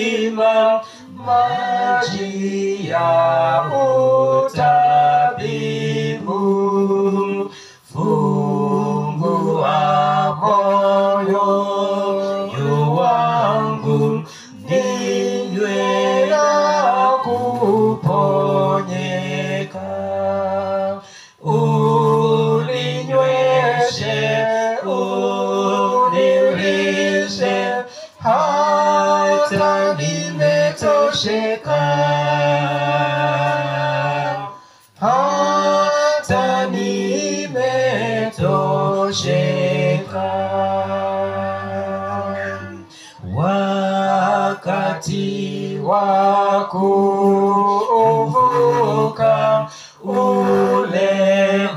uzima, maji ya utabibu. Fungua moyo wangu, ninywe na kuponyeka. Uninyweshe, unilishe, hata nimetosheka. Hata nimetosheka. Wakati wa kuvuka ule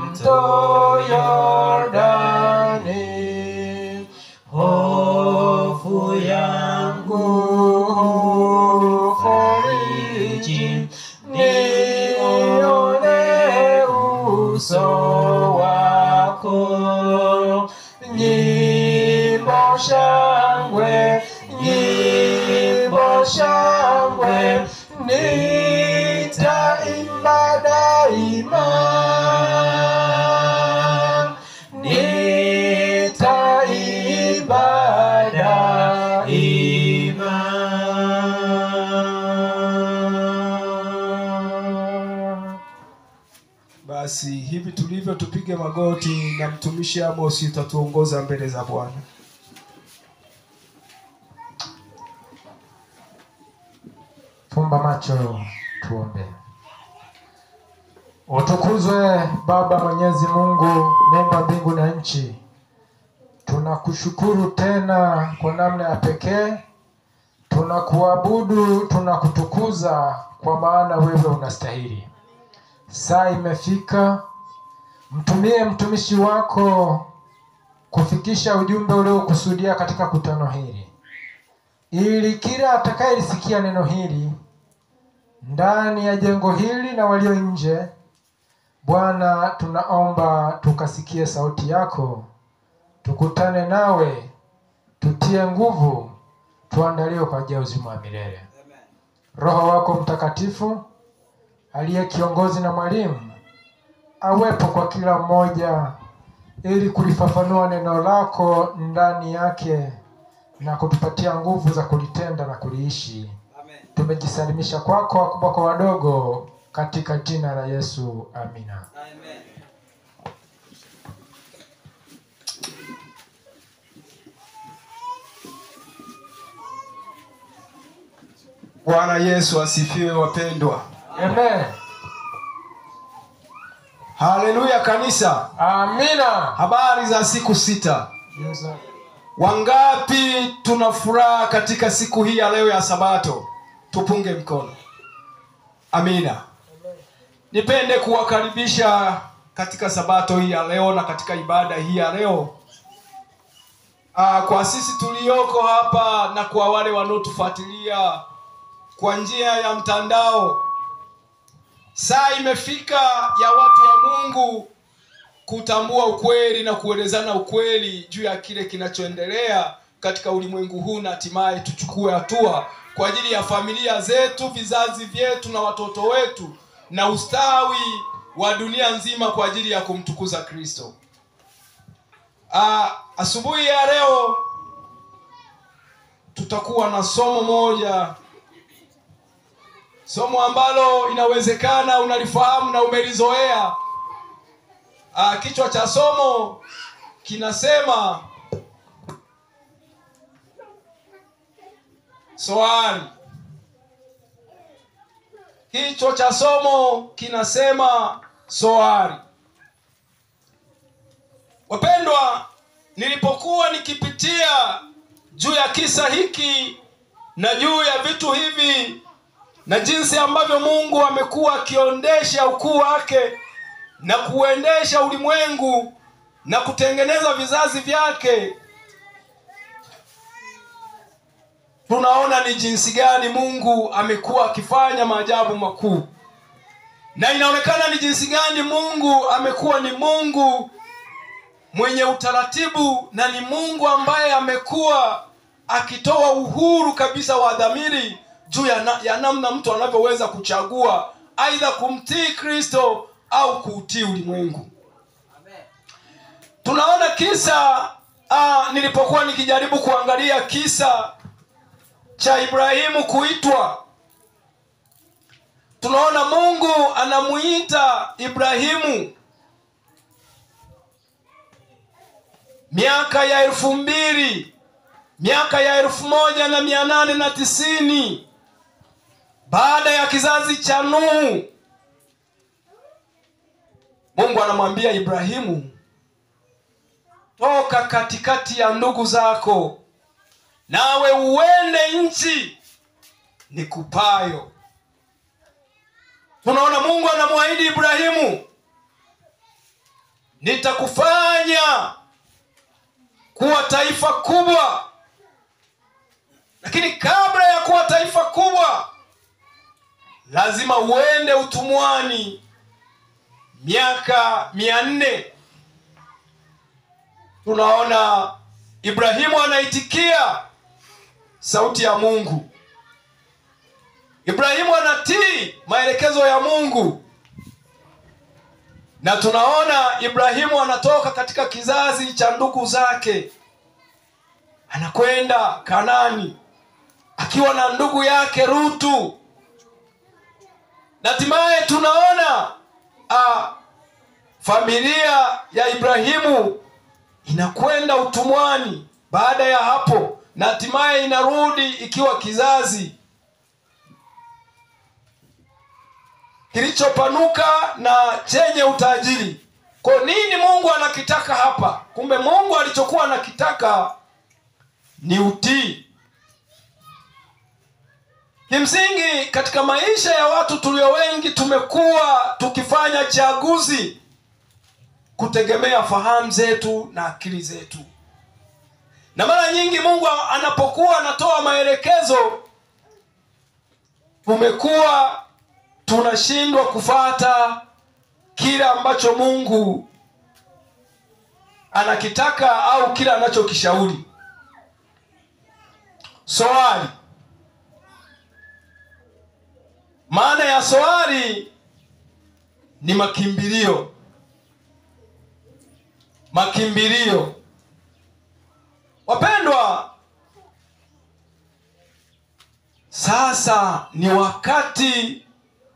mto Yordani, hofu yangu fariji, nione uso wako. Nyimbo shangwe, nyimbo shangwe, nitaimba daima. Nitaimba daima. Basi hivi tulivyo, tupige magoti na mtumishi Amos utatuongoza mbele za Bwana. Fumba macho tuombe. Utukuzwe Baba Mwenyezi Mungu, Muumba mbingu na nchi. Tunakushukuru tena kwa namna ya pekee. Tunakuabudu, tunakutukuza kwa maana wewe unastahili. Saa imefika, mtumie mtumishi wako kufikisha ujumbe uliokusudia katika kutano hili, ili kila atakayelisikia neno hili ndani ya jengo hili na walio nje, Bwana, tunaomba tukasikie sauti yako, tukutane nawe, tutie nguvu, tuandaliwe kwa ajili ya uzima wa milele. Roho wako Mtakatifu aliye kiongozi na mwalimu awepo kwa kila mmoja, ili kulifafanua neno lako ndani yake na kutupatia nguvu za kulitenda na kuliishi. Amen. Tumejisalimisha kwako, wakubwa kwa wadogo, katika jina la Yesu. Amina. Amen. Bwana Yesu asifiwe, wapendwa. Amen. Haleluya kanisa. Amina. Habari za siku 6. Yes. Wangapi tuna furaha katika siku hii ya leo ya Sabato? Tupunge mkono. Amina. Amen. Nipende kuwakaribisha katika Sabato hii ya leo na katika ibada hii ya leo. Kwa sisi tulioko hapa na kwa wale wanaotufuatilia kwa njia ya mtandao, saa imefika ya watu wa Mungu kutambua ukweli na kuelezana ukweli juu ya kile kinachoendelea katika ulimwengu huu, na hatimaye tuchukue hatua kwa ajili ya familia zetu, vizazi vyetu na watoto wetu, na ustawi wa dunia nzima kwa ajili ya kumtukuza Kristo. Asubuhi ya leo tutakuwa na somo moja, somo ambalo inawezekana unalifahamu na umelizoea. Kichwa cha somo kinasema swali. Kichwa cha somo kinasema swali. Wapendwa, nilipokuwa nikipitia juu ya kisa hiki na juu ya vitu hivi na jinsi ambavyo Mungu amekuwa akiondesha ukuu wake na kuendesha ulimwengu na kutengeneza vizazi vyake, tunaona ni jinsi gani Mungu amekuwa akifanya maajabu makuu, na inaonekana ni jinsi gani Mungu amekuwa ni Mungu mwenye utaratibu, na ni Mungu ambaye amekuwa akitoa uhuru kabisa wa dhamiri juu ya namna mtu anavyoweza kuchagua aidha kumtii Kristo au kuutii ulimwengu. Tunaona kisa nilipokuwa nikijaribu kuangalia kisa cha Ibrahimu kuitwa, tunaona Mungu anamuita Ibrahimu miaka ya 2000, miaka ya 1890 baada ya kizazi cha Nuhu. Mungu anamwambia Ibrahimu, toka katikati ya ndugu zako, nawe uende nchi nikupayo. Tunaona Mungu anamwahidi Ibrahimu, nitakufanya kuwa taifa kubwa. Lakini kabla ya kuwa taifa kubwa, lazima uende utumwani miaka 400. Tunaona Ibrahimu anaitikia sauti ya Mungu. Ibrahimu anatii maelekezo ya Mungu. Na tunaona Ibrahimu anatoka katika kizazi cha ndugu zake, anakwenda Kanaani akiwa na ndugu yake Rutu. Na hatimaye tunaona familia ya Ibrahimu inakwenda utumwani baada ya hapo, na hatimaye inarudi ikiwa kizazi kilichopanuka na chenye utajiri. Kwa nini Mungu anakitaka hapa? Kumbe Mungu alichokuwa anakitaka ni utii. Kimsingi katika maisha ya watu tulio wengi tumekuwa tukifanya chaguzi kutegemea fahamu zetu na akili zetu. Na mara nyingi Mungu anapokuwa anatoa maelekezo, tumekuwa tunashindwa kufuata kila ambacho Mungu anakitaka au kila anachokishauri. Swali. Maana ya swali ni makimbilio. Makimbilio. Wapendwa, sasa ni wakati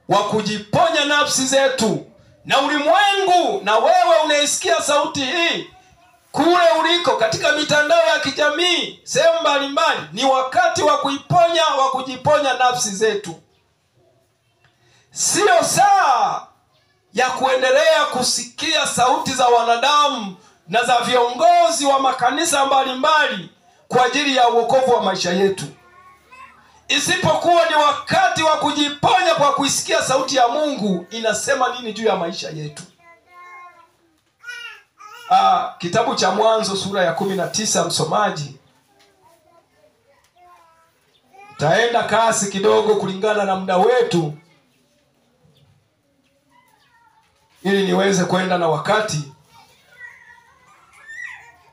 wa kujiponya nafsi zetu na ulimwengu. Na wewe unaisikia sauti hii kule uliko katika mitandao ya kijamii, sehemu mbalimbali, ni wakati wa kujiponya nafsi zetu. Sio saa ya kuendelea kusikia sauti za wanadamu na za viongozi wa makanisa mbalimbali kwa ajili ya wokovu wa maisha yetu, isipokuwa ni wakati wa kujiponya kwa kuisikia sauti ya Mungu inasema nini juu ya maisha yetu. Kitabu cha Mwanzo sura ya 19, msomaji. Taenda kasi kidogo kulingana na muda wetu ili niweze kwenda na wakati.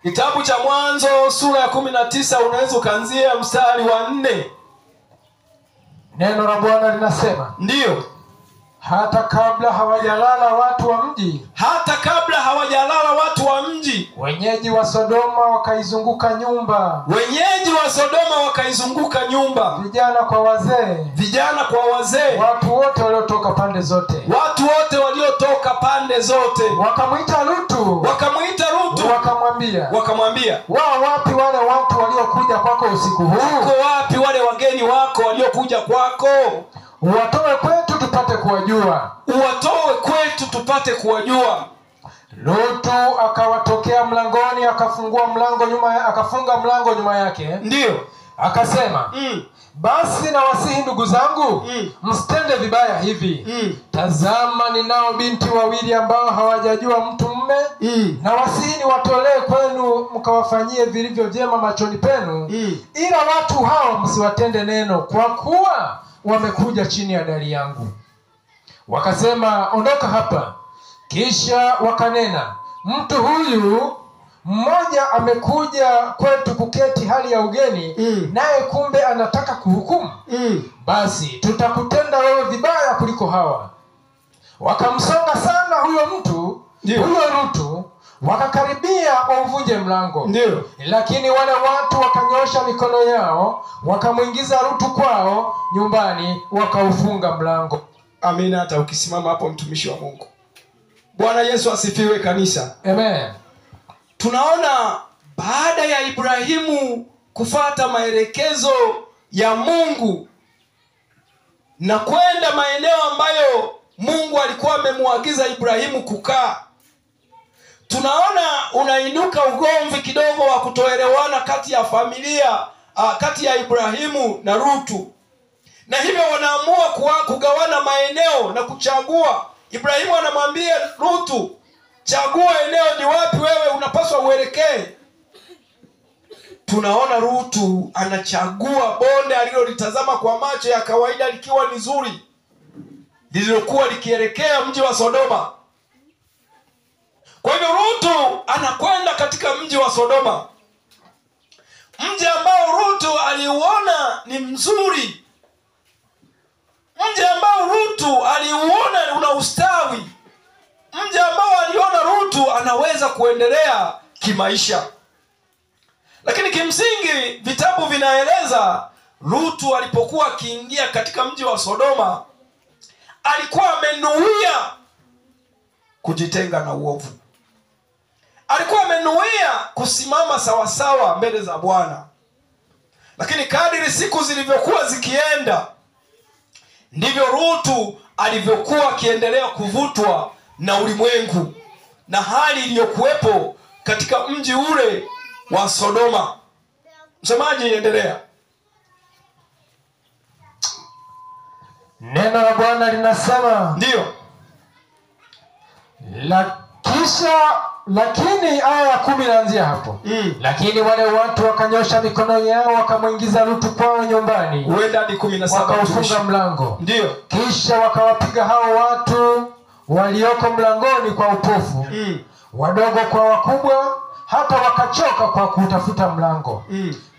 Kitabu cha Mwanzo sura ya 19, unaweza kuanzia mstari wa 4. Neno la Bwana linasema, ndiyo, hata kabla hawajalala watu wa mji, wenyeji wa Sodoma wakaizunguka nyumba, vijana kwa wazee, watu wote waliotoka pande zote, wakamwita Lutu, wakamwambia, wao wapi wale watu waliokuja kwako usiku huu? Wako wapi wale wageni wako waliokuja kwako? Uwatoe kwetu tupate kuwajua. Lutu akawatokea mlangoni, akafunga mlango nyuma yake. Ndiyo. Akasema, basi na wasihi ndugu zangu, msitende vibaya hivi. Tazama, ninao binti wawili ambao hawajajua mtu mume. Na wasihi niwatolee kwenu, mkawafanyie vilivyo vyema machoni penu. Ila watu hao msiwatende neno, kwa kuwa wamekuja chini ya dari yangu. Wakasema, ondoka hapa. Kisha wakanena, mtu huyu mmoja amekuja kwetu kuketi hali ya ugeni, naye kumbe anataka kuhukumu, basi tutakutenda wewe vibaya kuliko hawa. Wakamsonga sana huyo mtu, huyo Rutu, wakakaribia wauvunje mlango. Ndio. Lakini wale watu wakanyosha mikono yao, wakamuingiza Rutu kwao nyumbani, wakaufunga mlango. Amina. Hata ukisimama hapo, mtumishi wa Mungu. Bwana Yesu asifiwe kanisa. Amen. Tunaona baada ya Ibrahimu kufuata maelekezo ya Mungu na kwenda maeneo ambayo Mungu alikuwa amemuagiza Ibrahimu kukaa, tunaona unainuka ugomvi kidogo wa kutoelewana kati ya familia, kati ya Ibrahimu na Rutu, na hivyo wanaamua kugawana maeneo na kuchagua. Ibrahimu anamwambia Rutu, chagua eneo ni wapi wewe unapaswa uelekee. Tunaona Rutu anachagua bonde alilolitazama kwa macho ya kawaida likiwa ni zuri, lililokuwa likielekea mji wa Sodoma. Kwa hivyo Rutu anakwenda katika mji wa Sodoma, mji ambao Rutu aliuona ni mzuri, mji ambao Rutu aliuona una ustawi, mji ambao aliona Rutu anaweza kuendelea kimaisha. Lakini kimsingi vitabu vinaeleza Rutu alipokuwa akiingia katika mji wa Sodoma, alikuwa amenuia kujitenga na uovu. Alikuwa amenuia kusimama sawasawa mbele za Bwana. Lakini kadiri siku zilivyokuwa zikienda, ndivyo Rutu alivyokuwa akiendelea kuvutwa na ulimwengu na hali iliyokuwepo katika mji ule wa Sodoma. Msemaji, endelea. Neno la Bwana linasema, ndio, lakini aya ya 10 inaanzia hapo. Lakini wale watu wakanyosha mikono yao, wakamuingiza Rutu kwao nyumbani, huenda hadi 17, wakaufunga mlango. Ndio. Kisha wakawapiga hao watu walioko mlangoni kwa upofu, wadogo kwa wakubwa, hata wakachoka kwa kutafuta mlango.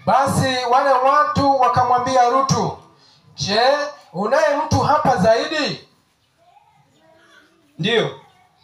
Basi wale watu wakamwambia Rutu, je, unaye mtu hapa zaidi? Ndio.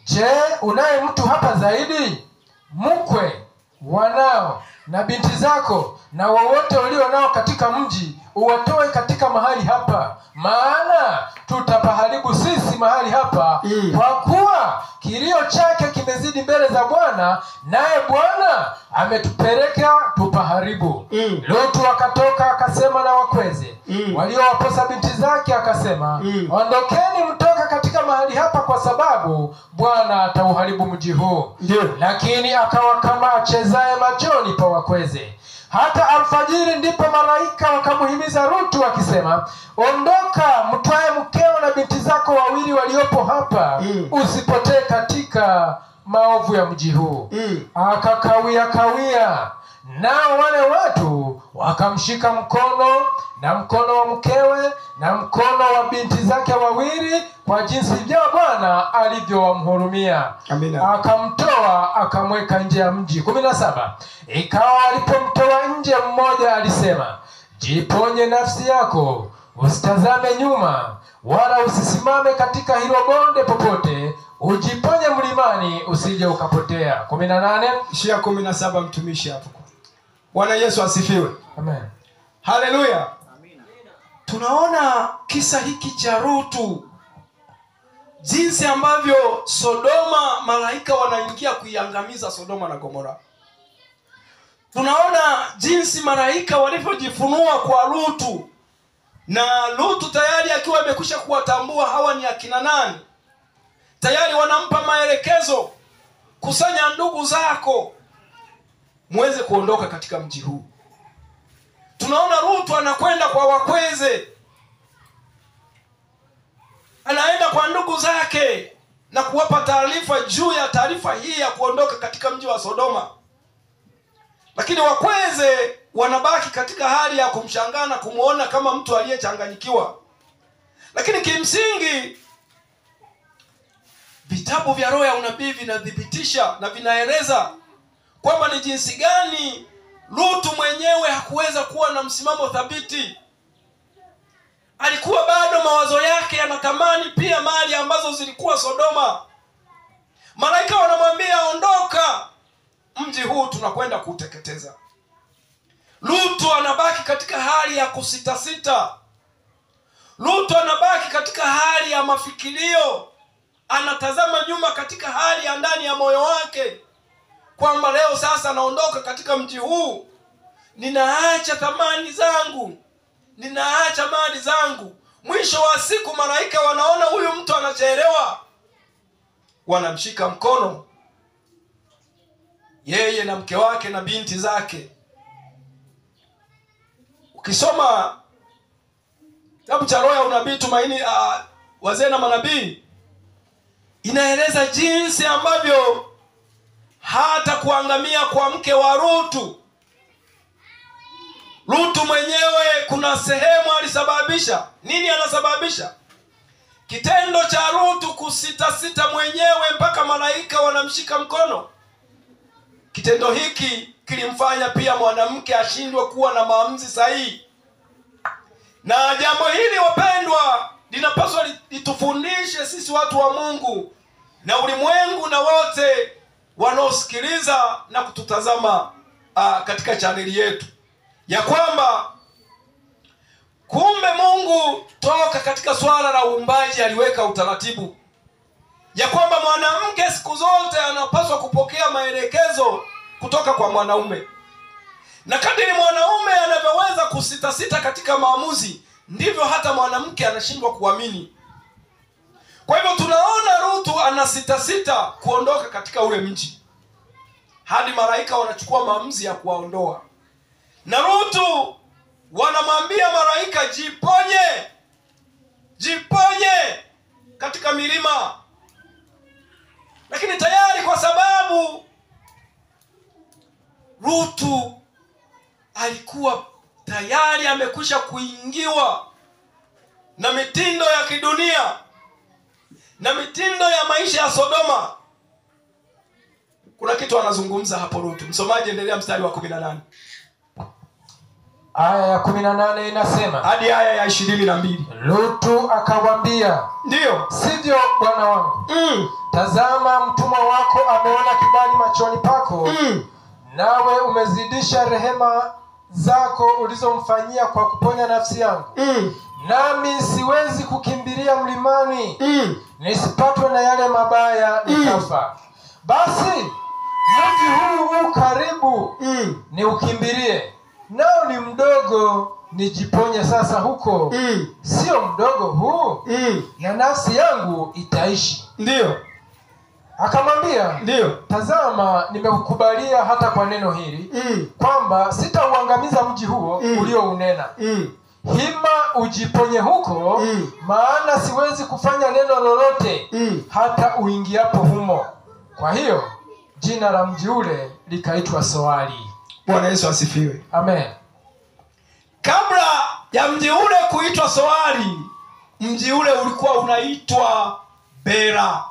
Je, unaye mtu hapa zaidi? Mkwe, wanao na binti zako na wowote walio nao katika mji, uwatoe katika mahali hapa, maana tutapaharibu sisi mahali hapa, kwa kuwa kilio chake kimezidi mbele za Bwana, naye Bwana ametupeleka tupaharibu. Rutu akatoka akasema na wakweze waliowaposa binti zake, akasema, ondokeni mtoka katika mahali hapa, kwa sababu Bwana atauharibu mji huu. Lakini akawa kama achezaye machoni pa wakweze. Hata alfajiri ndipo malaika wakamuhimiza Rutu wakisema, ondoka, mtwae mkeo na binti zako wawili waliopo hapa, usipotee katika maovu ya mji huu. Akakawia, nao wale watu wakamshika mkono na mkono wa mkewe na mkono wa binti zake wawili, kwa jinsi vya Bwana alivyowamhurumia. Akamtoa akamweka nje ya mji. 17. Ikawa alipomtoa nje, mmoja alisema, jiponye nafsi yako, usitazame nyuma, wala usisimame katika hilo bonde popote, ujiponye mlimani, usije ukapotea. 18. Ishia 17, mtumishi hapo. Bwana Yesu asifiwe. Amen. Haleluya. Tunaona kisa hiki cha Rutu, jinsi ambavyo Sodoma, malaika wanaingia kuiangamiza Sodoma na Gomora. Tunaona jinsi malaika walivyojifunua kwa Rutu, na Rutu tayari akiwa amekwisha kuwatambua hawa ni akina nani. Tayari wanampa maelekezo, kusanya ndugu zako muweze kuondoka katika mji huu. Tunaona Rutu anakwenda kwa wakweze, anaenda kwa ndugu zake na kuwapa taarifa juu ya taarifa hii ya kuondoka katika mji wa Sodoma. Lakini wakweze wanabaki katika hali ya kumshangaa na kumuona kama mtu aliyechanganyikiwa. Lakini kimsingi vitabu vya roho ya unabii vinadhibitisha na vinaeleza kwamba ni jinsi gani Lutu mwenyewe hakuweza kuwa na msimamo thabiti. Alikuwa bado mawazo yake yanatamani pia mali ambazo zilikuwa Sodoma. Malaika wanamwambia, ondoka, mji huu tunakwenda kuuteketeza. Lutu anabaki katika hali ya kusitasita. Lutu anabaki katika hali ya mafikirio. Anatazama nyuma katika hali ya ndani ya moyo wake, kwamba leo sasa naondoka katika mji huu, ninaacha thamani zangu, ninaacha mali zangu. Mwisho wa siku malaika wanaona huyu mtu anachelewa, wanamshika mkono yeye na mke wake na binti zake. Ukisoma kitabu cha Roho ya Unabii Tumaini, Wazee na Manabii, inaeleza jinsi ambavyo hata kuangamia kwa mke wa Lutu. Lutu mwenyewe kuna sehemu alisababisha. Nini anasababisha? Kitendo cha Lutu kusitasita mwenyewe mpaka malaika wanamshika mkono. Kitendo hiki kilimfanya pia mwanamke ashindwe kuwa na maamuzi sahihi. Na jambo hili wapendwa, linapaswa litufundishe sisi watu wa Mungu na ulimwengu na wote wanaosikiliza na kututazama katika chaneli yetu, ya kwamba kumbe Mungu toka katika swala la uumbaji aliweka utaratibu ya kwamba mwanamke siku zote anapaswa kupokea maelekezo kutoka kwa mwanaume. Na kadiri mwanaume anavyoweza kusitasita katika maamuzi, ndivyo hata mwanamke anashindwa kuamini. Kwa hivyo tunaona Lutu anasitasita kuondoka katika ule mji, hadi malaika wanachukua maamuzi ya kuwaondoa. Na Lutu wanamwambia malaika, jiponye, jiponye katika milima. Lakini tayari kwa sababu Lutu alikuwa tayari amekwisha kuingiwa na mitindo ya kidunia na mitindo ya maisha ya Sodoma. Kuna kitu anazungumza hapo Lutu. Msomaji, endelea mstari wa 18. Aya ya 18 inasema hadi aya ya 22. Lutu akamwambia, ndiyo, sivyo bwana wangu. Tazama, mtumwa wako ameona kibali machoni pako, nawe umezidisha rehema zako ulizomfanyia kwa kuponya nafsi yangu. Nami siwezi kukimbilia mlimani, nisipatwe na yale mabaya nikafa. Basi mji huu karibu, ni ukimbilie, nao ni mdogo, nijiponye sasa huko. Sio mdogo huu, na nafsi yangu itaishi. Ndiyo. Akamwambia, ndiyo, tazama, nimekukubalia hata kwa neno hili, kwamba sitauangamiza mji huo uliounena. Hima ujiponye huko, maana siwezi kufanya neno lolote hata uingiapo humo. Kwa hiyo jina la mji ule likaitwa Soari. Bwana Yesu asifiwe. Amen. Kabla ya mji ule kuitwa Soari, mji ule ulikuwa unaitwa Bela.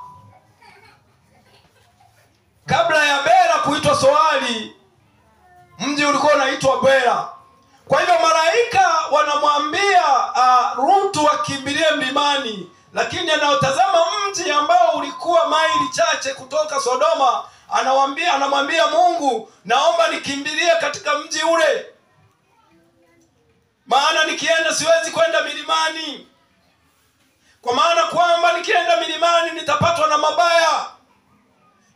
Kabla ya Bela kuitwa Soari, mji ulikuwa unaitwa Bela. Kwa hivyo malaika wanamwambia Lutu akimbilie mlimani, lakini anaotazama mji ambao ulikuwa maili chache kutoka Sodoma, anamwambia Mungu, naomba nikimbilie katika mji ule, maana nikienda siwezi kwenda milimani, kwa maana kwamba nikienda milimani nitapatwa na mabaya,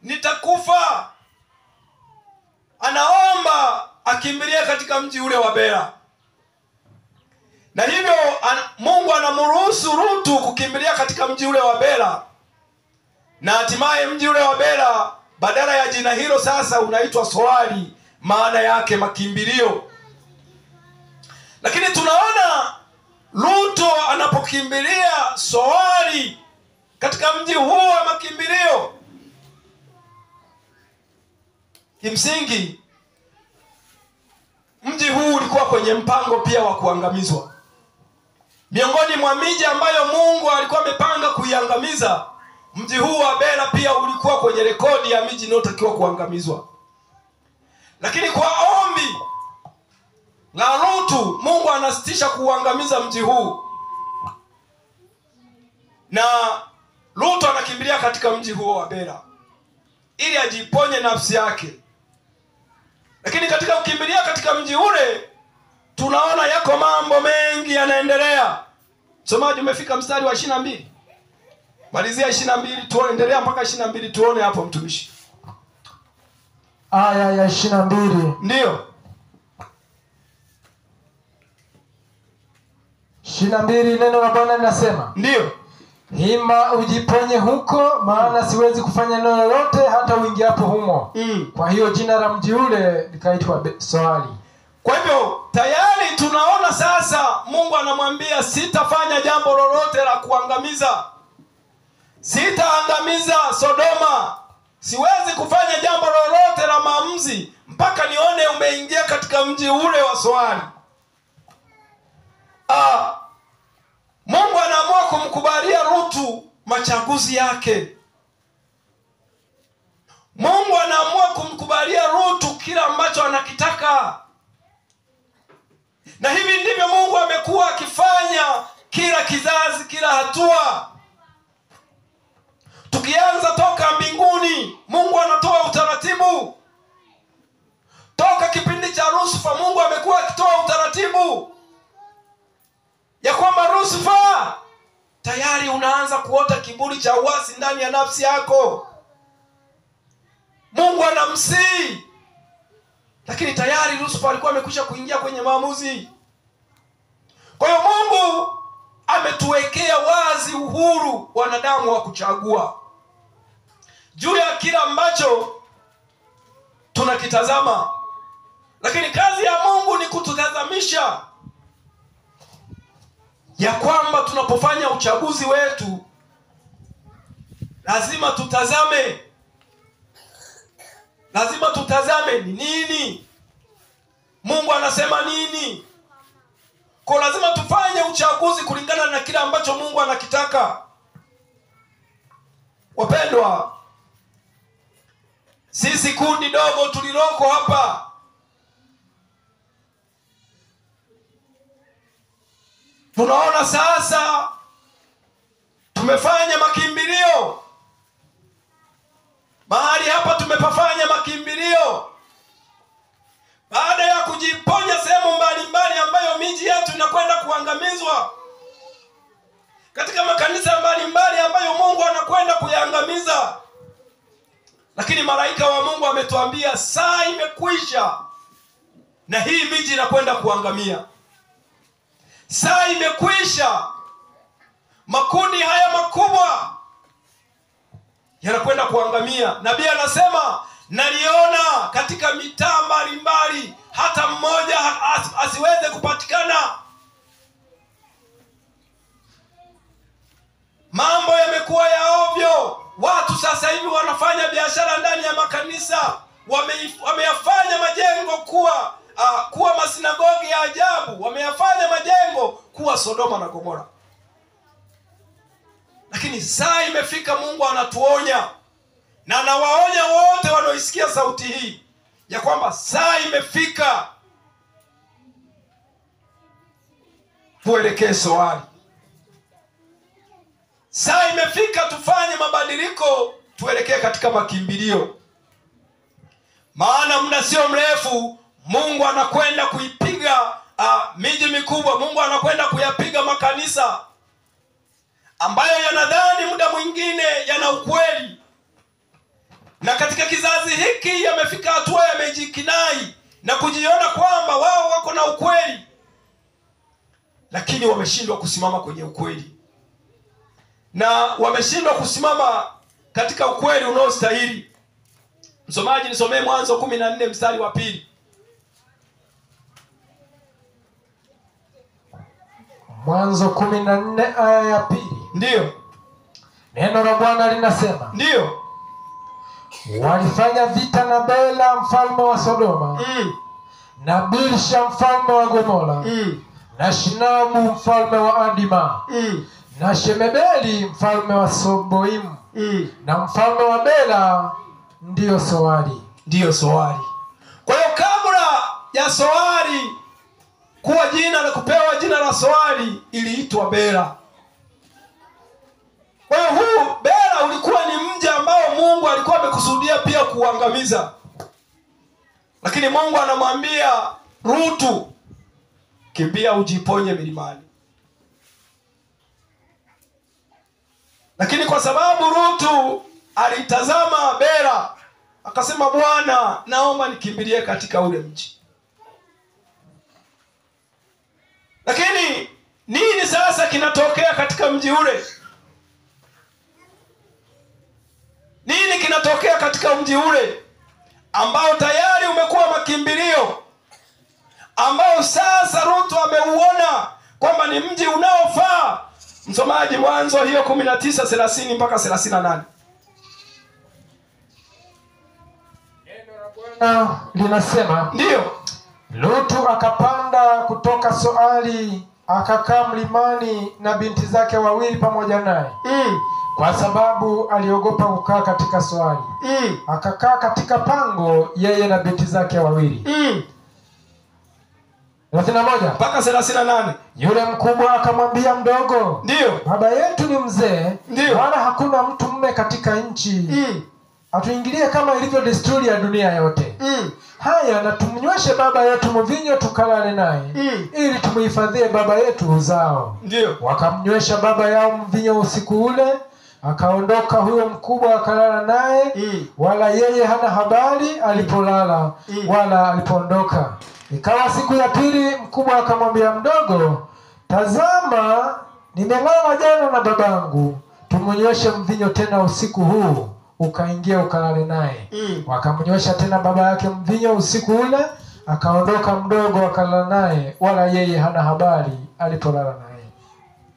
nitakufa. Anaomba akimbilie katika mji ule wa Bela. Na hivyo Mungu anamruhusu Lutu kukimbilia katika mji ule wa Bela. Na hatimaye mji ule wa Bela, badala ya jina hilo sasa unaitwa Soari, maana yake makimbilio. Lakini tunaona Lutu anapokimbilia Soari, katika mji huu wa makimbilio, kimsingi mji huu ulikuwa kwenye mpango pia wa kuangamizwa. Miongoni mwa miji ambayo Mungu alikuwa amepanga kuiangamiza, mji huu wa Bela pia ulikuwa kwenye rekodi ya miji inayotakiwa kuangamizwa. Lakini kwa ombi la Lutu, Mungu anasitisha kuuangamiza mji huu, na Lutu anakimbilia katika mji huo wa Bela ili ajiponye nafsi yake. Lakini katika kukimbilia katika mji ule, tunaona yako mambo mengi yanaendelea. Msomaji, umefika mstari wa 22. Malizia 22, tuendelea mpaka 22, tuone hapo mtumishi. Aya ya 22. Ndio. 22, neno la Bwana linasema, ndio, hima ujiponye huko, maana siwezi kufanya neno lolote hata uingiapo humo. Kwa hiyo jina la mji ule likaitwa Soari. Kwa hivyo tayari tunaona sasa Mungu anamwambia, sitafanya jambo lolote la kuangamiza. Sitaangamiza Sodoma. Siwezi kufanya jambo lolote la maamuzi mpaka nione umeingia katika mji ule wa Soari. Mungu anaamua kumkubalia Lutu machaguzi yake. Mungu anaamua kumkubalia Lutu kila ambacho anakitaka. Na hivi ndivyo Mungu amekuwa akifanya kila kizazi, kila hatua. Tukianza toka mbinguni, Mungu anatoa utaratibu. Toka kipindi cha Lusifa, Mungu amekuwa akitoa utaratibu ya kwamba Lusifa, tayari unaanza kuota kiburi cha uasi ndani ya nafsi yako. Mungu anamsihi, lakini tayari Lusifa alikuwa amekwisha kuingia kwenye maamuzi. Kwa hiyo Mungu ametuwekea wazi uhuru wanadamu wa kuchagua juu ya kila ambacho tunakitazama. Lakini kazi ya Mungu ni kututazamisha ya kwamba tunapofanya uchaguzi wetu lazima tutazame ni nini Mungu anasema nini. Kwa lazima tufanye uchaguzi kulingana na kila ambacho Mungu anakitaka. Wapendwa, sisi kundi dogo tuliloko hapa, tunaona sasa tumefanya makimbilio. Mahali hapa tumepafanya makimbilio baada ya kujiponya sehemu mbalimbali ambayo miji yetu inakwenda kuangamizwa, katika makanisa mbalimbali ambayo Mungu anakwenda kuyaangamiza. Lakini malaika wa Mungu ametuambia saa imekwisha na hii miji inakwenda kuangamia. Saa imekwisha, makundi haya makubwa yanakwenda kuangamia. Nabii anasema, naliona katika mitaa mbalimbali hata mmoja asiweze kupatikana. Mambo yamekuwa ya ovyo. Watu sasa hivi wanafanya biashara ndani ya makanisa. Wameyafanya majengo kuwa masinagogi ya ajabu. Wameyafanya majengo kuwa Sodoma na Gomora. Lakini saa imefika, Mungu anatuonya, na anawaonya wote wanaoisikia sauti hii ya kwamba saa imefika tuelekee Soari. Saa imefika tufanye mabadiliko, tuelekee katika makimbilio. Maana muda sio mrefu Mungu anakwenda kuipiga miji mikubwa. Mungu anakwenda kuyapiga makanisa ambayo yanadhani muda mwingine yana ukweli. Na katika kizazi hiki yamefika hatua yamejikinai na kujiona kwamba wao wako na ukweli, lakini wameshindwa kusimama kwenye ukweli, na wameshindwa kusimama katika ukweli unaostahili. Msomaji, nisomee Mwanzo 14 mstari wa 2. Mwanzo 14 aya ya 2. Ndio. Neno la Bwana linasema, ndio, walifanya vita na Bela mfalme wa Sodoma, na Birsha mfalme wa Gomora, na Shinamu mfalme wa Adima, na Shemebeli mfalme wa Soboimu, na mfalme wa Bela ndiyo Soari. Ndiyo Soari. Kwa hiyo ya Soari kuwa jina la kupewa jina la Soari iliitwa Bela. Kwa hiyo huu Bela ulikuwa ni mji ambao Mungu alikuwa amekusudia pia kuangamiza. Lakini Mungu anamwambia Rutu, kimbia ujiponye milimani. Lakini kwa sababu Rutu alitazama Bela, akasema, Bwana, naomba nikimbilie katika ule mji. Lakini nini sasa kinatokea katika mji ule? Nini kinatokea katika mji ule ambao tayari umekuwa makimbilio, ambao sasa Rutu ameuona kwamba ni mji unaofaa? Msomaji, Mwanzo hiyo 19:30 mpaka 38. Bwana linasema, Ndiyo. Lutu akapanda kutoka Soari akakaa mlimani na binti zake wawili pamoja naye. Kwa sababu aliogopa kukaa katika Soari. Akakaa katika pango yeye na binti zake wawili. 31 mpaka 38. Yule mkubwa akamwambia mdogo, Ndiyo. baba yetu ni mzee, Ndiyo. wala hakuna mtu mume katika nchi. Atuingilie kama ilivyo desturi ya dunia yote. Haya, na tumnyweshe baba yetu mvinyo tukalale naye, ili tumuhifadhie baba yetu uzao. Ndiyo. Wakamnywesha baba yao mvinyo usiku ule. Akaondoka huyo mkubwa akalala naye, wala yeye hana habari alipolala wala alipoondoka. Ikawa siku ya pili, mkubwa akamwambia mdogo, tazama, nimelala jana na babangu, tumunyweshe mvinyo tena usiku huu, ukaingia ukalale naye. Wakamnywesha tena baba yake mvinyo usiku ule. Akaondoka mdogo akalala naye, wala yeye hana habari alipolala naye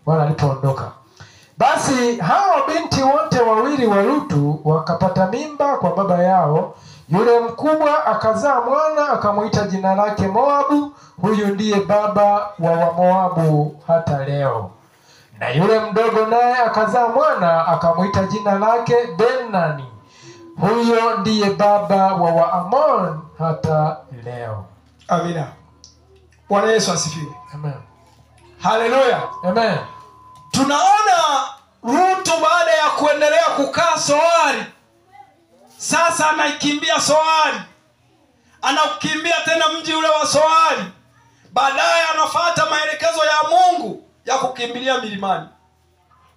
wala alipoondoka. Basi hao binti wote wawili wa Lutu wakapata mimba kwa baba yao. Yule mkubwa akazaa mwana, akamuita jina lake Moabu. Huyu ndiye baba wa Wamoabu hata leo. Na yule mdogo naye akazaa mwana, akamuita jina lake Benani. Huyo ndiye baba wa Waamon hata leo. Amina. Bwana Yesu asifiwe. Amen. Haleluya. Amen. Tunaona Rutu baada ya kuendelea kukaa Soari, sasa anaikimbia Soari, anakimbia tena mji ule wa Soari. Baadaye anafuata maelekezo ya Mungu ya kukimbilia milimani.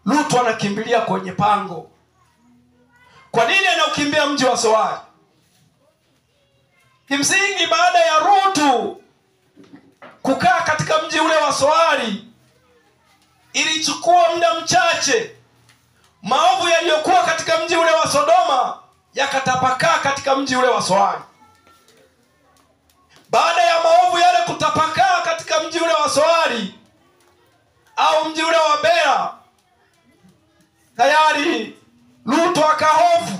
Rutu anakimbilia kwenye pango. Kwa nini anaukimbia mji wa Soari? Kimsingi, baada ya Rutu kukaa katika mji ule wa Soari, ilichukua muda mchache, maovu yaliyokuwa katika mji ule wa Sodoma yakatapakaa katika mji ule wa Soari. Baada ya maovu yale kutapakaa katika mji ule wa Soari au mji ule wa Bela, tayari Rutu akahofu.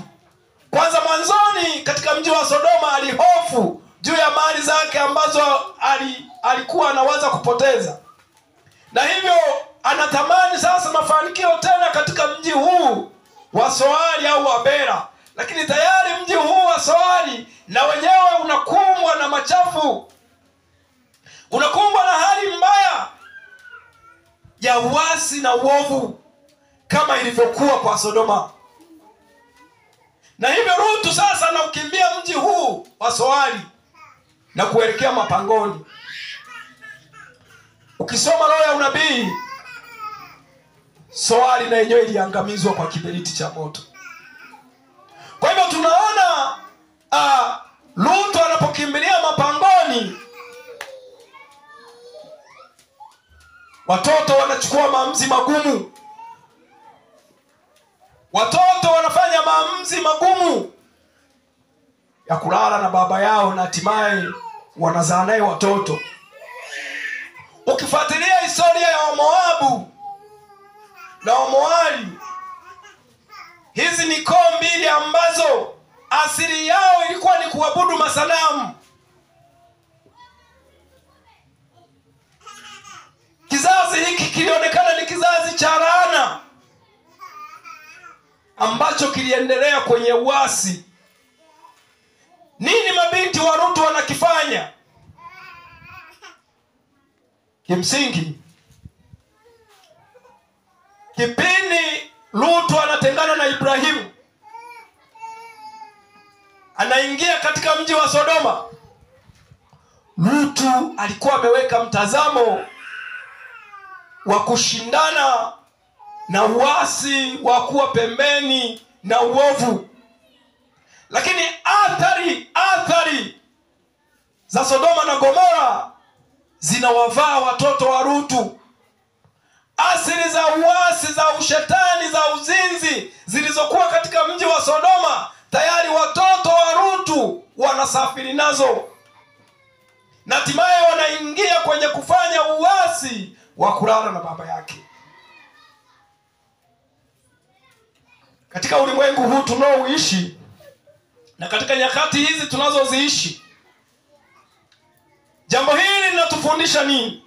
Kwanza mwanzoni katika mji wa Sodoma alihofu juu ya mali zake ambazo alikuwa anawaza kupoteza, na hivyo anatamani sasa mafanikio tena katika mji huu wa Soari au wa Bela. Lakini tayari mji huu wa Soari na wenyewe unakumbwa na machafu, unakumbwa na hali mbaya ya uasi na uovu kama ilivyokuwa kwa Sodoma. Na hivyo Rutu sasa anaukimbia mji huu wa Soari na kuelekea mapangoni. Ukisoma roho ya unabii, Soari na yenyewe iliangamizwa kwa kiberiti cha moto. Kwa hivyo tunaona Rutu anapokimbilia mapangoni, watoto wanachukua maamuzi magumu. Watoto wanafanya maamuzi magumu ya kulala na baba yao na hatimaye wanazaa naye watoto. Ukifuatilia historia ya Wamoabu na Wamoari, hizi ni koo mbili ambazo asili yao ilikuwa ni kuabudu masanamu. Kizazi hiki kilionekana ni kizazi cha laana ambacho kiliendelea kwenye uasi. Nini mabinti wa Rutu wanakifanya? Kimsingi, kipindi Lutu anatengana na Ibrahimu, anaingia katika mji wa Sodoma, Lutu alikuwa ameweka mtazamo wa kushindana na uasi wa kuwa pembeni na uovu. Lakini athari za Sodoma na Gomora zinawavaa watoto wa Lutu. Asili za uasi, za ushetani, za uzinzi zilizokuwa katika mji wa Sodoma, tayari watoto wa Lutu wanasafiri nazo, na hatimaye wanaingia kwenye kufanya uasi wa kulala na baba yake. Katika ulimwengu huu tunaoishi na katika nyakati hizi tunazoziishi, jambo hili linatufundisha nini?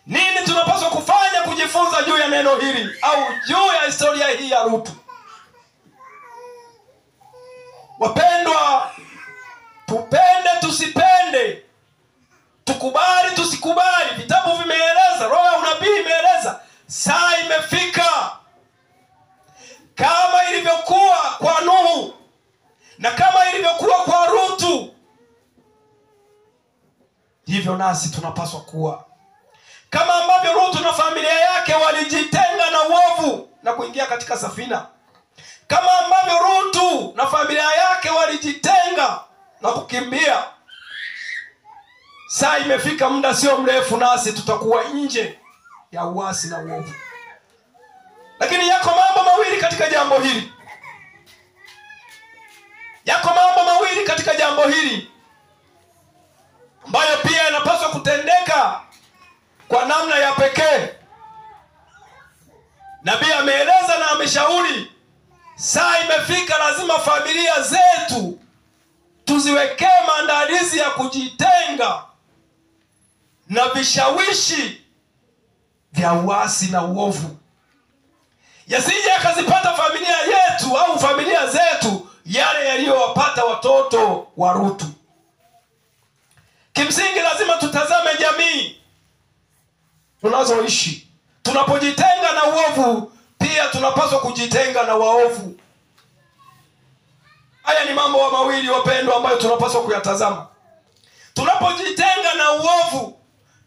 Nini tunapaswa kufanya kujifunza juu ya neno hili au juu ya historia hii ya Lutu? Wapendwa, tupende tusipende, tukubali tusikubali, vitabu vimeeleza, roho ya unabii imeeleza, saa imefika. Kama ilivyokuwa kwa Nuhu na kama ilivyokuwa kwa Lutu, hivyo nasi tunapaswa kuwa. Kama ambavyo Lutu na familia yake walijitenga na uovu na kuingia katika safina, kama ambavyo Lutu na familia yake walijitenga na kukimbia, saa imefika, muda sio mrefu nasi tutakuwa nje ya uasi na uovu. Lakini yako mambo mawili katika jambo hili. Yako mambo mawili katika jambo hili ambayo pia yanapaswa kutendeka kwa namna ya pekee. Nabii ameeleza na ameshauri, saa imefika, lazima familia zetu tuziwekee maandalizi ya kujitenga na vishawishi vya uasi na uovu, yasije yakazipata familia yetu au familia zetu yale yaliyowapata watoto wa Lutu. Kimsingi lazima tutazame jamii tunazoishi. Tunapojitenga na uovu, pia tunapaswa kujitenga na waovu. Haya ni mambo mawili, wapendwa, ambayo tunapaswa kuyatazama. Tunapojitenga na uovu,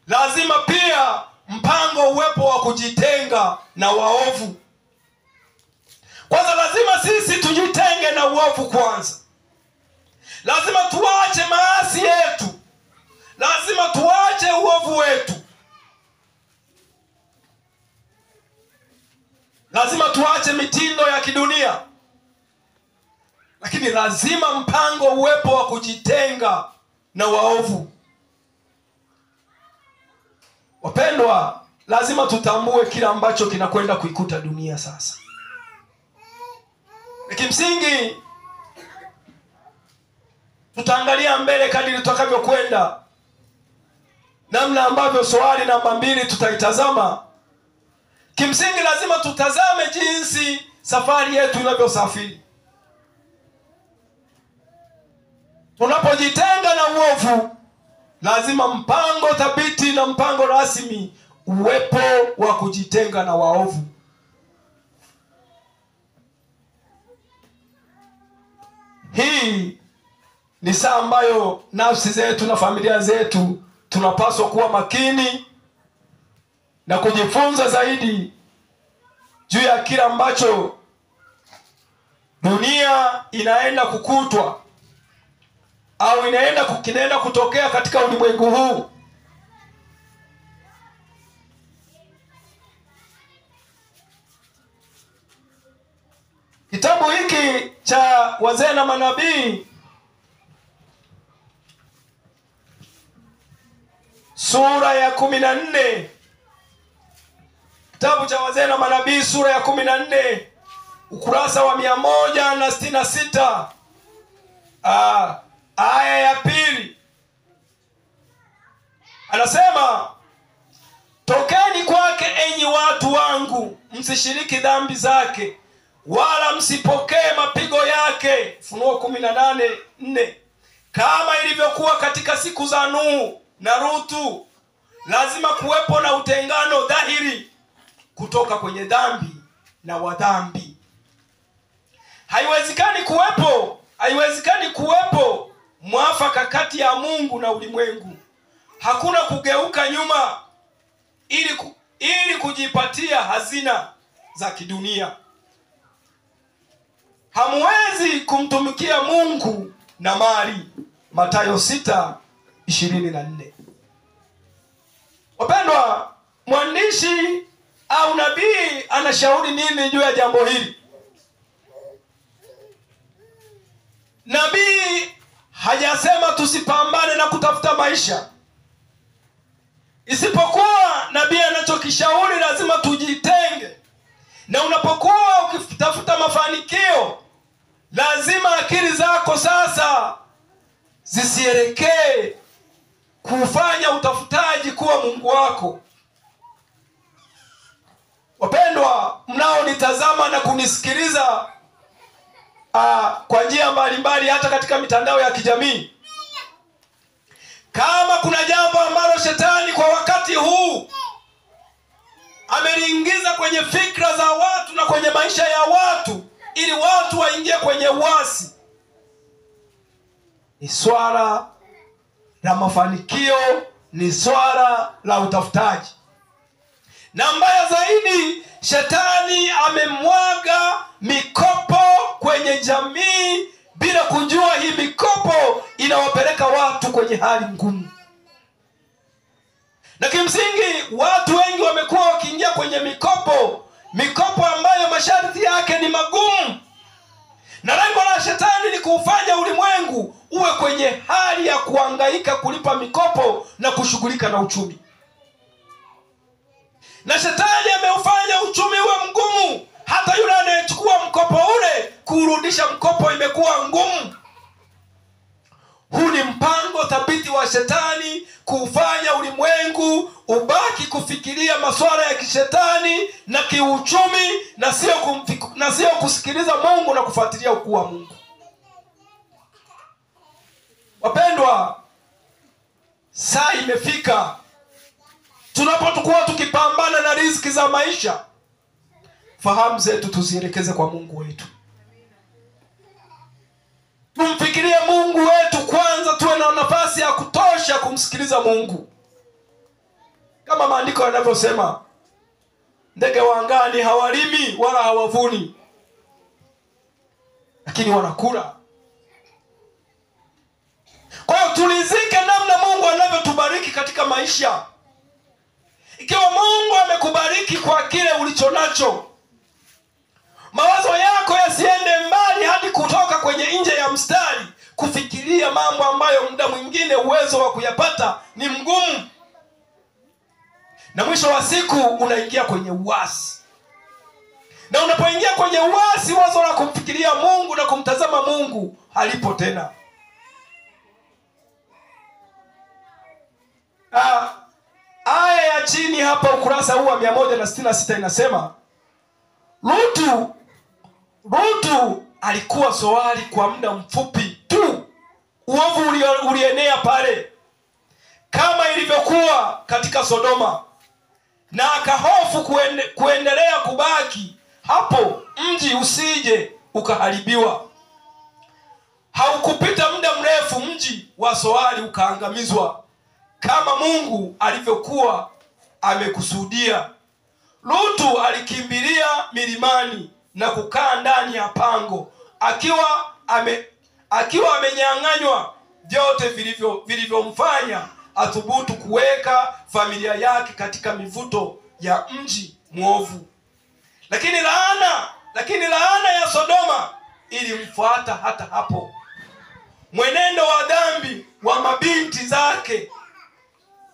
lazima pia mpango uwepo wa kujitenga na waovu. Kwanza lazima sisi tujitenge na uovu kwanza. Lazima tuache maasi yetu. Lazima tuache uovu wetu. Lazima tuache mitindo ya kidunia. Lakini lazima mpango uwepo wa kujitenga na waovu. Wapendwa, lazima tutambue kile ambacho kinakwenda kuikuta dunia sasa. Kimsingi tutaangalia mbele kadiri tutakavyokwenda, namna ambavyo swali namba 2 tutaitazama. Kimsingi lazima tutazame jinsi safari yetu inavyosafiri. Tunapojitenga na uovu, lazima mpango thabiti na mpango rasmi uwepo wa kujitenga na waovu. Hii ni saa ambayo nafsi zetu na familia zetu tunapaswa kuwa makini na kujifunza zaidi juu ya kila ambacho dunia inaenda kukutwa au kinaenda kutokea katika ulimwengu huu. Kitabu hiki cha Wazee na Manabii sura ya 14. Kitabu cha Wazee na Manabii sura ya 14 ukurasa wa 166, aya ya 2. Anasema, tokeni kwake enyi watu wangu, msishiriki dhambi zake, wala msipokee mapigo yake. Ufunuo 18:4. Kama ilivyokuwa katika siku za Nuhu na Rutu, lazima kuwepo na utengano dhahiri kutoka kwenye dhambi na wadhambi. Haiwezekani kuwepo mwafaka kati ya Mungu na ulimwengu. Hakuna kugeuka nyuma ili kujipatia hazina za kidunia. Hamwezi kumtumikia Mungu na mali. Mathayo 6:24. Wapendwa, mwandishi au nabii anashauri nini juu ya jambo hili? Nabii hajasema tusipambane na kutafuta maisha. Isipokuwa nabii anachokishauri lazima tujitenge. Na unapokuwa ukitafuta mafanikio, lazima akili zako sasa zisielekee kufanya utafutaji kuwa Mungu wako. Wapendwa mnaonitazama na kunisikiliza kwa njia mbalimbali, hata katika mitandao ya kijamii, kama kuna jambo ambalo shetani kwa wakati huu ameliingiza kwenye fikra za watu na kwenye maisha ya watu ili watu waingie kwenye uasi, ni swala la mafanikio, ni swala la utafutaji. Na mbaya zaidi, shetani amemwaga mikopo kwenye jamii bila kujua hii mikopo inawapeleka watu kwenye hali ngumu. Na kimsingi watu wengi wamekuwa wakiingia kwenye mikopo ambayo masharti yake ni magumu. Na lengo la shetani ni kufanya ulimwengu uwe kwenye hali ya kuhangaika kulipa mikopo na kushughulika na uchumi. Na shetani ameufanya uchumi uwe mgumu. Hata yule anayechukua mkopo ule, kurudisha mkopo imekuwa ngumu. Huu ni mpango thabiti wa shetani kufanya ulimwengu ubaki kufikiria masuala ya kishetani na kiuchumi na sio kusikiliza Mungu na kufuatilia ukuu wa Mungu. Wapendwa, saa imefika tunapokuwa tukipambana na riziki za maisha, fahamu zetu tuzielekeze kwa Mungu wetu. Tumfikirie Mungu wetu kwanza, tuwe na nafasi ya kutosha kumsikiliza Mungu. Kama maandiko yanavyosema, ndege wa angani hawalimi wala hawavuni, lakini wanakula. Kwa hiyo tulizike namna Mungu anavyotubariki katika maisha. Ikiwa Mungu amekubariki kwa kile ulicho nacho, mawazo yako yasiende mbali hadi kutoka kwenye nje ya mstari kufikiria mambo ambayo muda mwingine uwezo wa kuyapata ni mgumu. Na mwisho wa siku unaingia kwenye uasi. Na unapoingia kwenye uasi, wazo la kumfikiria Mungu na kumtazama Mungu halipo tena. Aya ya chini hapa ukurasa huu wa 166 inasema, Rutu alikuwa Soari kwa muda mfupi tu. Uovu ulienea pale kama ilivyokuwa katika Sodoma, na akahofu kuendelea kubaki hapo mji usije ukaharibiwa. Haukupita muda mrefu mji wa Soari ukaangamizwa kama Mungu alivyokuwa amekusudia. Rutu alikimbilia milimani na kukaa ndani ya pango, akiwa amenyang'anywa vyote vilivyomfanya athubutu kuweka familia yake katika mivuto ya mji mwovu. Lakini laana ya Sodoma ilimfuata hata hapo. Mwenendo wa dhambi wa mabinti zake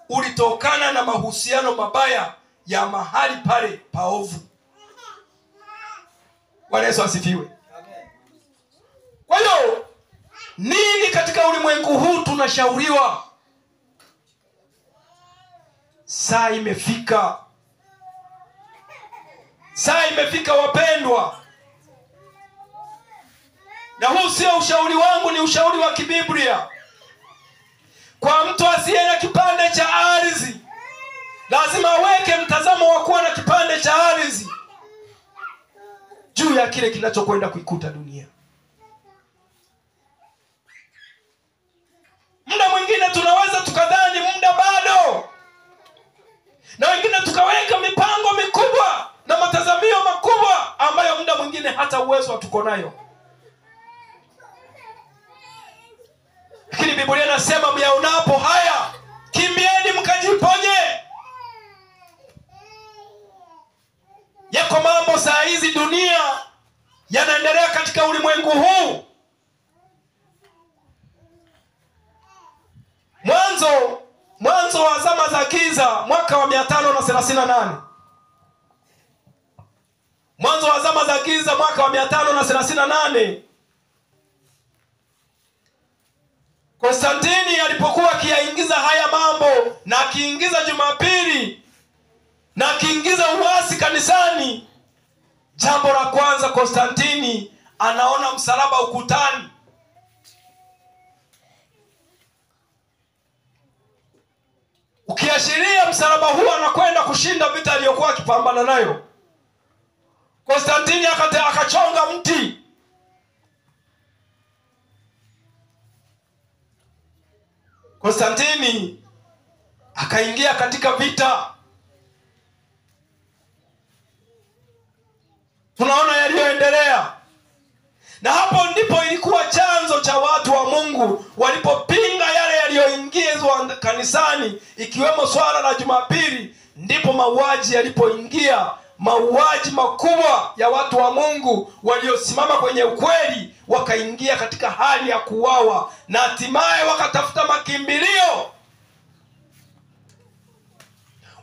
ulitokana na mahusiano mabaya ya mahali pale paovu. Bwana Yesu asifiwe. Kwa hiyo nini katika ulimwengu huu tunashauriwa? Saa imefika. Saa imefika wapendwa. Na huu sio ushauri wangu, ni ushauri wa kibiblia. Kwa mtu asiye na kipande cha ardhi, lazima aweke mtazamo wa kuwa na kipande cha ardhi juu ya kile kinachokwenda kuikuta dunia. Muda mwingine tunaweza tukadhani muda bado, na wengine tukaweka mipango mikubwa na matazamio makubwa ambayo muda mwingine hata uwezo hatuko nayo. Lakini Biblia inasema myaonapo haya, kimbieni mkajiponye. Yako mambo saa hizi dunia yanaendelea katika ulimwengu huu. Mwanzo wa zama za giza, mwaka wa 538. Mwanzo wa zama za giza, mwaka wa 538. Konstantini alipokuwa akiyaingiza haya mambo, na akiingiza Jumapili, na akiingiza uasi kanisani, jambo la kwanza Konstantini anaona msalaba ukutani. Ukiashiria msalaba huo anakwenda kushinda vita aliyokuwa akipambana nayo. Konstantini akachonga mti. Konstantini akaingia katika vita. Tunaona yaliyoendelea. Na hapo ndipo ilikuwa chanzo cha watu wa Mungu walipopinga yale yaliyoingizwa kanisani, ikiwemo swala la Jumapili. Ndipo mauaji yalipoingia, mauaji makubwa ya watu wa Mungu waliosimama kwenye ukweli, wakaingia katika hali ya kuuawa, na hatimaye wakatafuta makimbilio.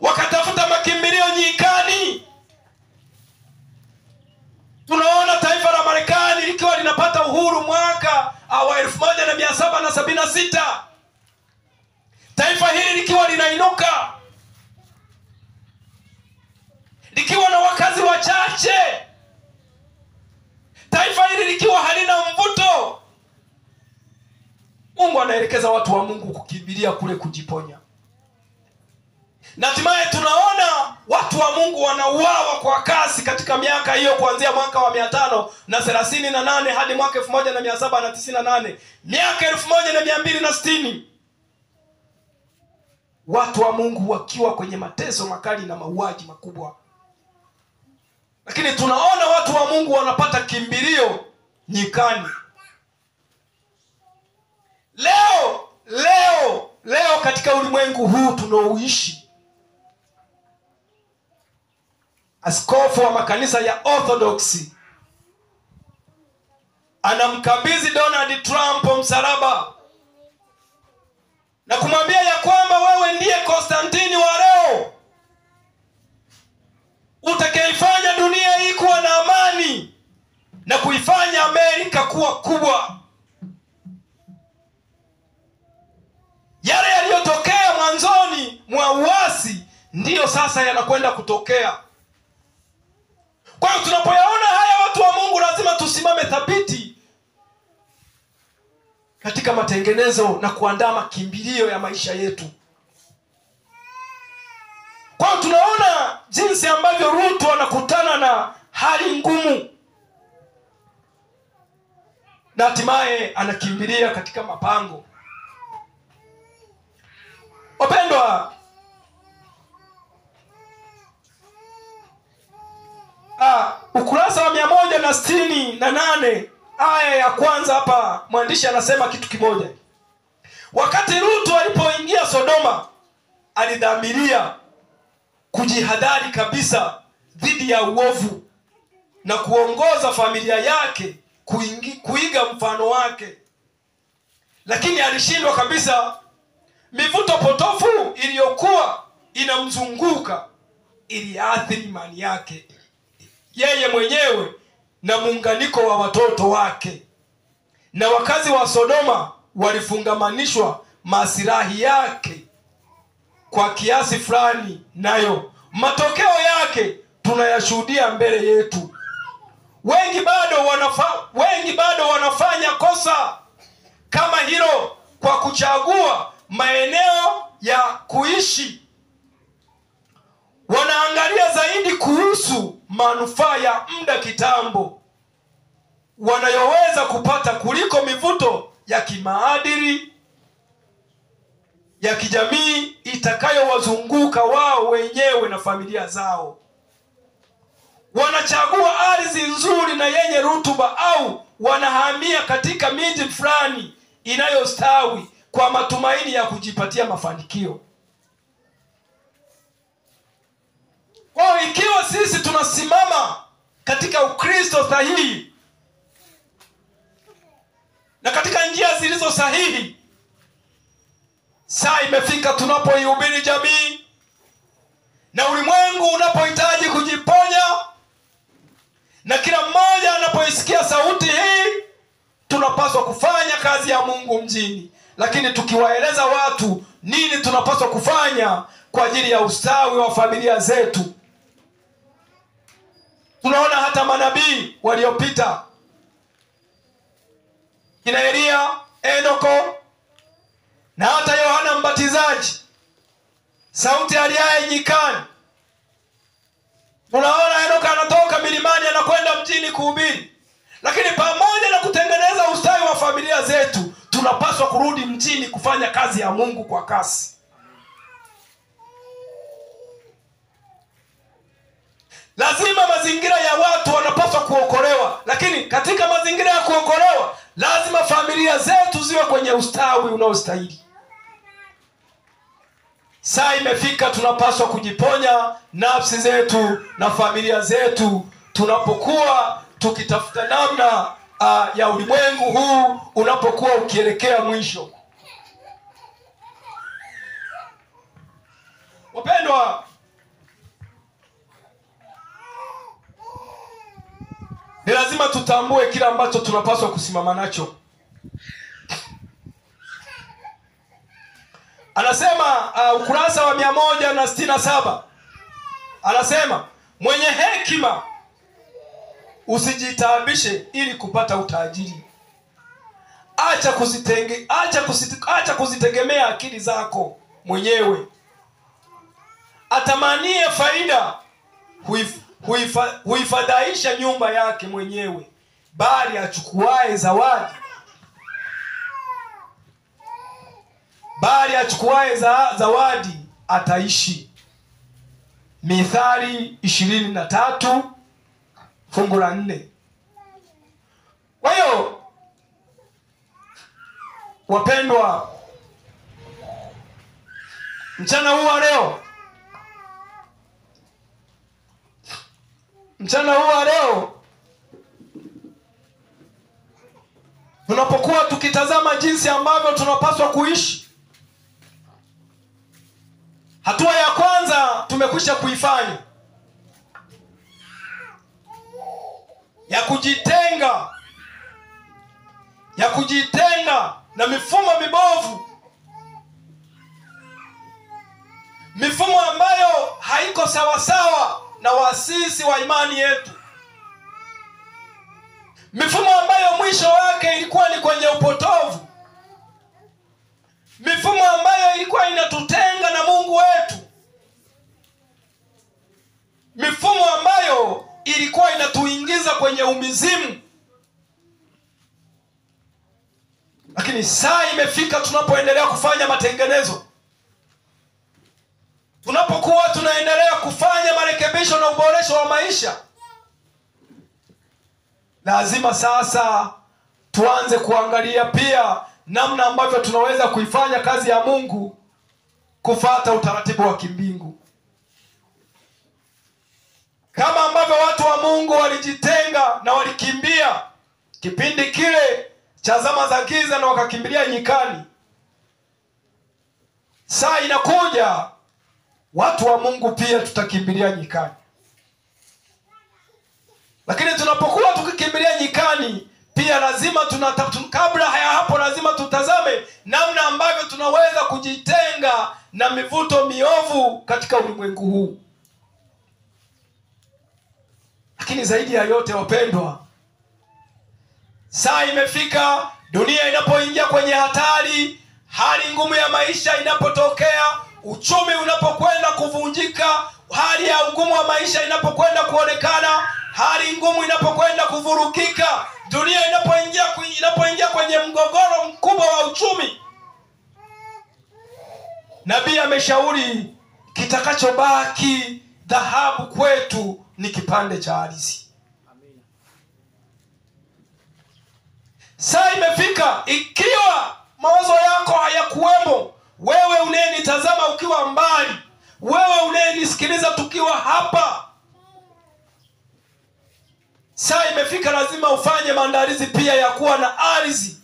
Wakatafuta makimbilio nyikani. Tunaona taifa la Marekani likiwa linapata uhuru mwaka wa 1776. Taifa hili likiwa linainuka, likiwa na wakazi wachache, taifa hili likiwa halina mvuto. Mungu anaelekeza watu wa Mungu kukimbilia kule kujiponya. Na hatimaye tunaona watu wa Mungu wanauawa kwa kasi katika miaka hiyo, kuanzia mwaka wa 538 hadi mwaka 1798, miaka 1260. Watu wa Mungu wakiwa kwenye mateso makali na mauaji makubwa. Lakini tunaona watu wa Mungu wanapata kimbilio nyikani. Leo katika ulimwengu huu tunaoishi, askofu wa makanisa ya Orthodoksi anamkabidhi Donald Trump msalaba na kumwambia ya kwamba wewe ndiye Konstantini wa leo, utakayeifanya dunia hii kuwa na amani na kuifanya Amerika kuwa kubwa. Yale yaliyotokea mwanzoni mwa uasi ndiyo sasa yanakwenda kutokea. Kwa hiyo tunapoyaona haya, watu wa Mungu, lazima tusimame thabiti katika matengenezo na kuandaa makimbilio ya maisha yetu. Kwa hiyo tunaona jinsi ambavyo Ruto anakutana na hali ngumu, na hatimaye anakimbilia katika mapango. Wapendwa, ukurasa wa 168 aya ya kwanza, hapa mwandishi anasema kitu kimoja. Wakati Ruto alipoingia Sodoma, alidhamiria kujihadhari kabisa dhidi ya uovu na kuongoza familia yake kuiga mfano wake, lakini alishindwa kabisa. Mivuto potofu iliyokuwa inamzunguka iliathiri imani yake yeye mwenyewe na muunganiko wa watoto wake, na wakazi wa Sodoma walifungamanishwa maslahi yake kwa kiasi fulani nayo. Matokeo yake tunayashuhudia mbele yetu. Wengi bado wanafanya kosa kama hilo kwa kuchagua maeneo ya kuishi. Wanaangalia zaidi kuhusu manufaa ya muda kitambo wanayoweza kupata kuliko mivuto ya kimaadili ya kijamii itakayowazunguka wao wenyewe na familia zao. Wanachagua ardhi nzuri na yenye rutuba, au wanahamia katika miji fulani inayostawi kwa matumaini ya kujipatia mafanikio. Kwa ikiwa sisi tunasimama katika Ukristo sahihi na katika njia zilizo sahihi, saa imefika tunapoihubiri jamii na ulimwengu unapohitaji kujiponya, na kila mmoja anapoisikia sauti hii, tunapaswa kufanya kazi ya Mungu mjini, lakini tukiwaeleza watu nini tunapaswa kufanya kwa ajili ya ustawi wa familia zetu. Tunaona hata manabii waliopita, kina Elia, Enoko na hata Yohana Mbatizaji, sauti aliaye nyikani. Tunaona Enoko anatoka milimani anakwenda mjini kuhubiri, lakini pamoja na kutengeneza ustawi wa familia zetu, tunapaswa kurudi mjini kufanya kazi ya Mungu kwa kasi. Lazima mazingira ya watu wanapaswa kuokolewa, lakini katika mazingira ya kuokolewa lazima familia zetu ziwe kwenye ustawi unaostahili. Saa imefika tunapaswa kujiponya nafsi zetu na familia zetu, tunapokuwa tukitafuta namna ya ulimwengu huu unapokuwa ukielekea mwisho. Wapendwa, ni lazima tutambue kila ambacho tunapaswa kusimama nacho. Anasema ukurasa wa 167, anasema mwenye hekima usijitaabishe ili kupata utajiri. Acha kuzitegemea akili zako mwenyewe. Atamanie faida huifadhaisha nyumba yake mwenyewe, bali achukuae zawadi ataishi. Mithali 23 fungu la 4. Kwa hiyo wapendwa, mchana huu wa leo tunapokuwa tukitazama jinsi ambavyo tunapaswa kuishi, hatua ya kwanza tumekwisha kuifanya, ya kujitenga na mifumo mibovu, mifumo ambayo haiko sawasawa na waasisi wa imani yetu, mifumo ambayo mwisho wake ilikuwa ni kwenye upotovu, mifumo ambayo ilikuwa inatutenga na Mungu wetu, mifumo ambayo ilikuwa inatuingiza kwenye umizimu. Lakini saa imefika tunapoendelea kufanya matengenezo, tunapokuwa tunaendelea kufanya marekebisho na uboresho wa maisha, lazima sasa tuanze kuangalia pia namna ambavyo tunaweza kuifanya kazi ya Mungu kufuata utaratibu wa kimbingu. Kama ambavyo watu wa Mungu walijitenga na walikimbia kipindi kile cha zama za giza na wakakimbilia nyikani, saa inakuja watu wa Mungu pia tutakimbilia nyikani. Lakini tunapokuwa tukikimbilia nyikani, pia lazima kabla ya hapo lazima tutazame namna ambavyo tunaweza kujitenga na mivuto miovu katika ulimwengu huu. Lakini zaidi ya yote wapendwa, saa imefika, dunia inapoingia kwenye hatari, hali ngumu ya maisha inapotokea, uchumi unapokwenda kuvunjika, hali ya ugumu wa maisha inapokwenda kuonekana, hali ngumu inapokwenda kuvurugika, dunia inapoingia kwenye mgogoro mkubwa wa uchumi, nabii ameshauri kitakachobaki dhahabu kwetu ni kipande cha ardhi. Saa imefika, ikiwa mawazo yako hayakuwemo, wewe unayenitazama ukiwa mbali, wewe unayenisikiliza tukiwa hapa, saa imefika, lazima ufanye maandalizi pia ya kuwa na ardhi.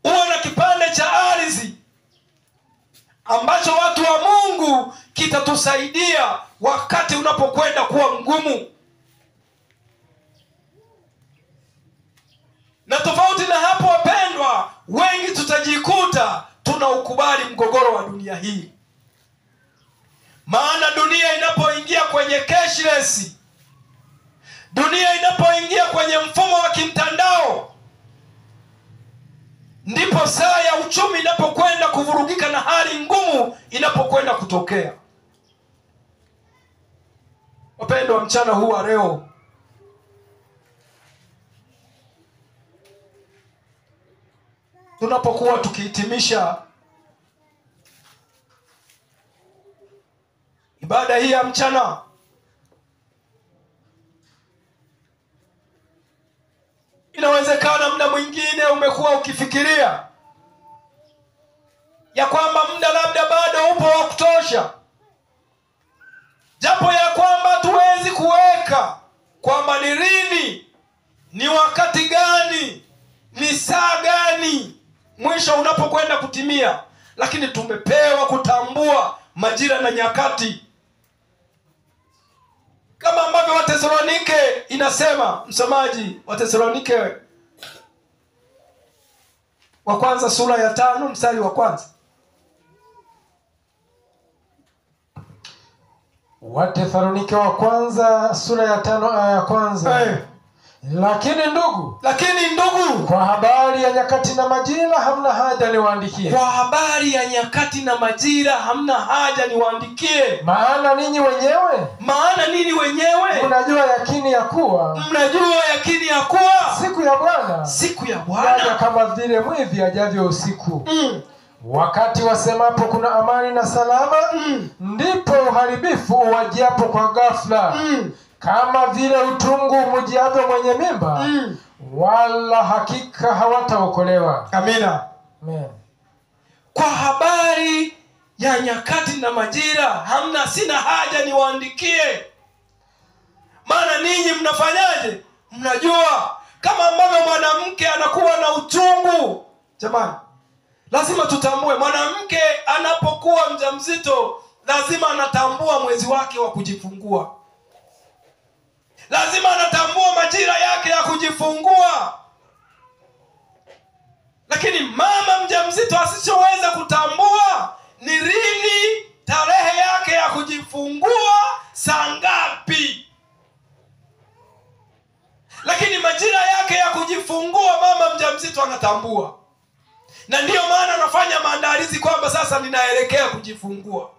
Uwe na kipande cha ardhi ambacho watu wa Mungu kitatusaidia wakati unapokwenda kuwa mgumu. Na tofauti na hapo, wapendwa, wengi tutajikuta tunaukubali mgogoro wa dunia hii. Maana dunia inapoingia kwenye cashless, dunia inapoingia kwenye mfumo wa kimtandao, ndipo saa ya uchumi inapokwenda kuvurugika na hali ngumu inapokwenda kutokea. Wapendwa, mchana huu wa leo tunapokuwa tukihitimisha ibada hii ya mchana, inawezekana muda mwingine umekuwa ukifikiria ya kwamba muda labda bado upo wa kutosha, japo ya kwamba hatuwezi kuweka kwamba ni lini, ni wakati gani, ni saa gani mwisho unapokwenda kutimia, lakini tumepewa kutambua majira na nyakati, kama ambavyo Wathesalonike inasema. Msomaji, Wathesalonike wa kwanza sura ya 5 mstari wa kwanza. Wathesalonike wa kwanza sura ya 5 aya ya kwanza. Lakini ndugu, kwa habari ya nyakati na majira hamna haja niwaandikie. Kwa habari ya nyakati na majira hamna haja niwaandikie. Maana ninyi wenyewe mnajua yakini ya kuwa siku ya Bwana yaja kama vile mwivi ajavyo usiku. Wakati wasemapo kuna amani na salama, ndipo uharibifu uwajiapo kwa ghafla. Kama vile utungu umujiavyo mwenye mimba, wala hakika hawataokolewa. Amina. Amen. Kwa habari ya nyakati na majira sina haja niwaandikie. Maana ninyi mnafanyaje? Mnajua. Kama ambavyo mwanamke anakuwa na utungu. Jamani, lazima tutambue, mwanamke anapokuwa mjamzito lazima anatambua mwezi wake wa kujifungua. Lazima anatambua majira yake ya kujifungua. Lakini mama mjamzito asichoweza kutambua ni lini, tarehe yake ya kujifungua, saa ngapi. Lakini majira yake ya kujifungua mama mjamzito anatambua. Na ndiyo maana anafanya maandalizi kwamba sasa ninaelekea kujifungua.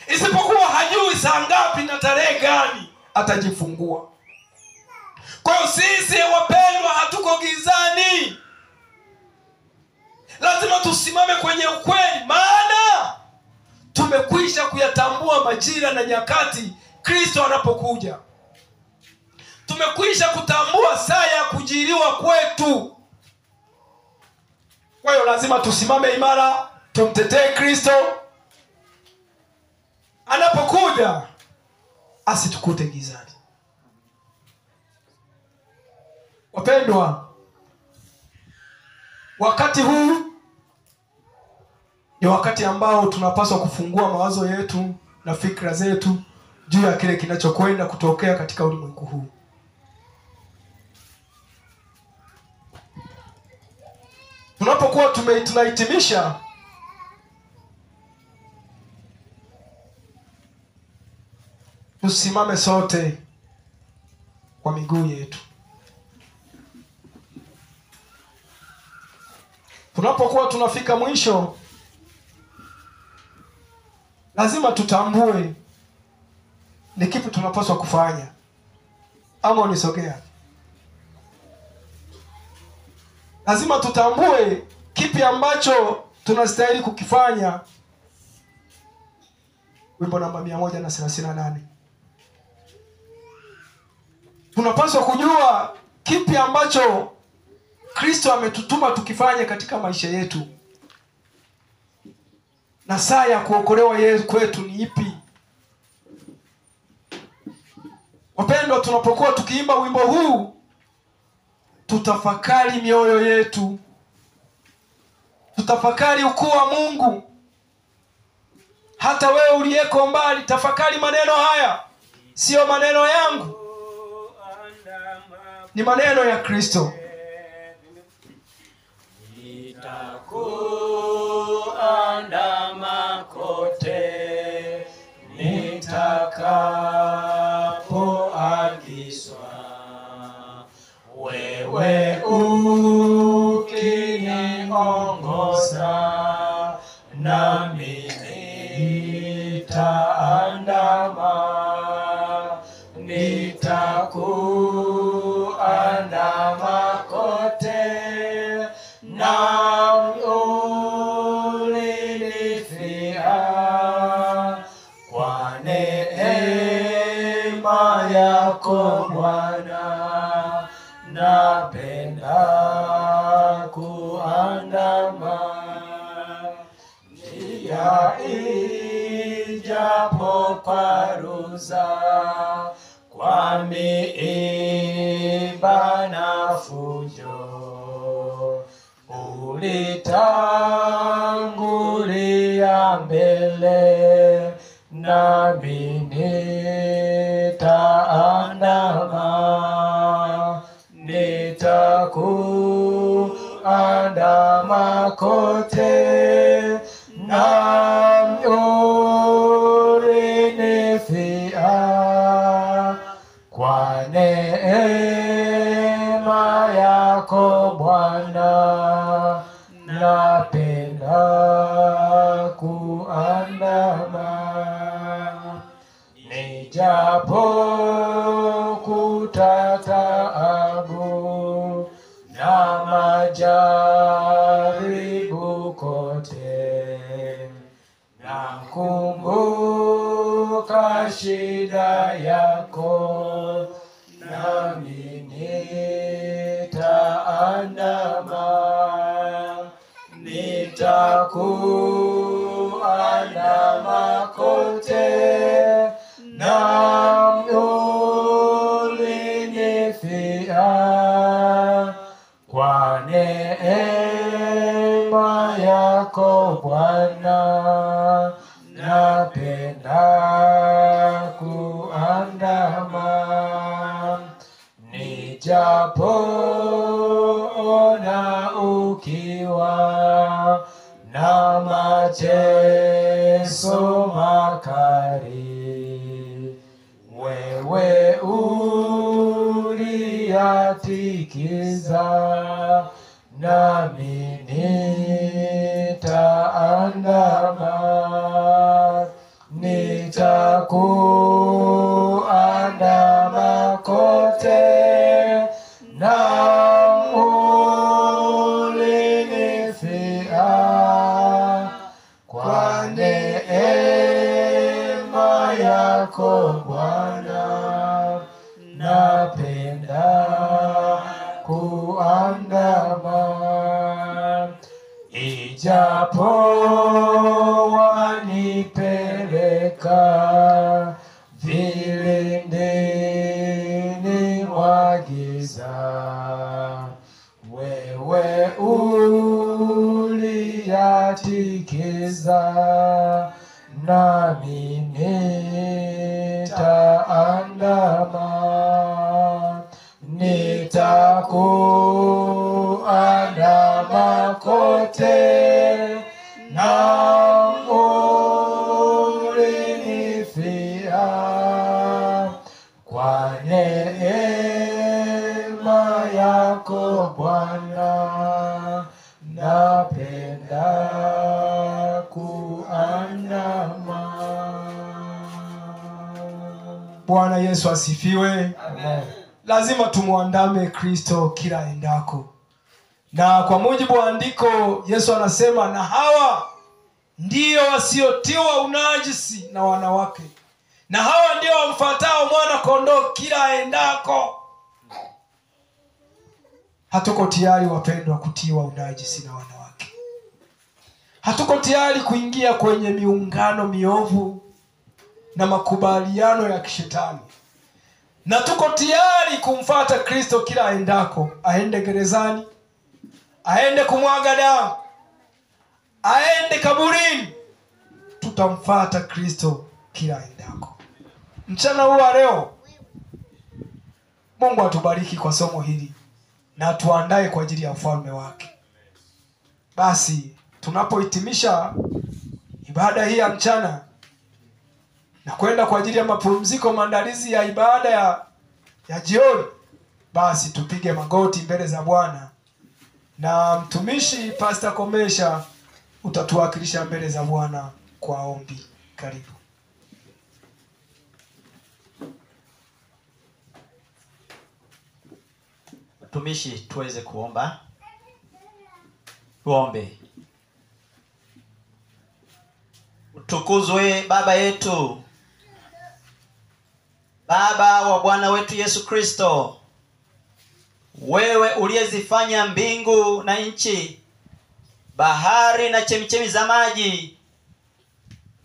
Isipokuwa hajui saa ngapi na tarehe gani atajifungua. Kwa hiyo sisi wapendwa, hatuko gizani. Lazima tusimame kwenye ukweli, maana tumekwisha kuyatambua majira na nyakati Kristo anapokuja. Tumekwisha kutambua saa ya kujiliwa kwetu. Kwa hiyo lazima tusimame imara, tumtetee Kristo. Anapokuja asitukute gizani. Wapendwa, wakati huu ni wakati ambao tunapaswa kufungua mawazo yetu na fikra zetu juu ya kile kinachokwenda kutokea katika ulimwengu huu. Tunapokuwa tunahitimisha, tusimame sote kwa miguu yetu. Tunapokuwa tunafika mwisho, lazima tutambue ni kipi tunapaswa kufanya. Ama unisogea. Lazima tutambue kipi ambacho tunastahili kukifanya. Wimbo namba 138. Tunapaswa kujua kipi ambacho Kristo ametutuma tukifanye katika maisha yetu. Na saa ya kuokolewa Yesu kwetu ni ipi? Wapendwa, tunapokuwa tukiimba wimbo huu, tutafakari mioyo yetu. Tutafakari ukuu wa Mungu. Hata wewe uliyeko mbali, tafakari maneno haya. Sio maneno yangu, ni maneno ya Kristo. Nitakuandama kote nitakapoagizwa, wewe ukiniongoza, nami nitaandama. Nitakuandama kote na ulinifia, kwa neema yako Bwana, napenda kuandama. Njia ijapo paruza, kwa miiba na fujo, ulitangulia mbele, nami nitaandama. Nitakuandama kote na ulinifia, kwa neema yako Bwana, napenda kuandama. Nijapokuta taabu na majaribu kote, nakumbuka shida yako, nami nitaandama. Nitakuandama kote na ulinifia, kwa neema yako Bwana, napenda kuandama. Nijapoona ukiwa na mateso makali, wewe uliyatikiza, nami nitaandama. Nitakuandama kote na ulinifia, kwa neema yako Bwana, napenda kuandama. Ijapo wanipeleka vilindini mwa giza, wewe uliyatikiza, nami nitaandama. Nitakuandama kote na ulinifia, kwa neema yako Bwana, napenda Bwana Yesu asifiwe. Amen. Lazima tumuandame Kristo kila endako. Na kwa mujibu wa andiko, Yesu anasema na hawa ndio wasiotiwa unajisi na wanawake, na hawa ndio wamfuatao mwana kondoo kila endako. Hatuko tayari wapendwa kutiwa unajisi na wanawake. Hatuko tayari kuingia kwenye miungano miovu na makubaliano ya kishetani. Na tuko tayari kumfuata Kristo kila aendako, aende gerezani, aende kumwaga damu, aende kaburini, tutamfuata Kristo kila aendako. Mchana huu wa leo Mungu atubariki kwa somo hili na tuandae kwa ajili ya ufalme wake. Basi tunapohitimisha ibada hii ya mchana na kwenda kwa ajili ya mapumziko, maandalizi ya ibada ya jioni, basi tupige magoti mbele za Bwana, na mtumishi Pastor Komesha utatuwakilisha mbele za Bwana kwa ombi. Karibu. Mtumishi, tuweze kuomba. Tuombe. Utukuzwe Baba yetu, Baba wa Bwana wetu Yesu Kristo, wewe uliyezifanya mbingu na nchi, bahari na chemichemi za maji,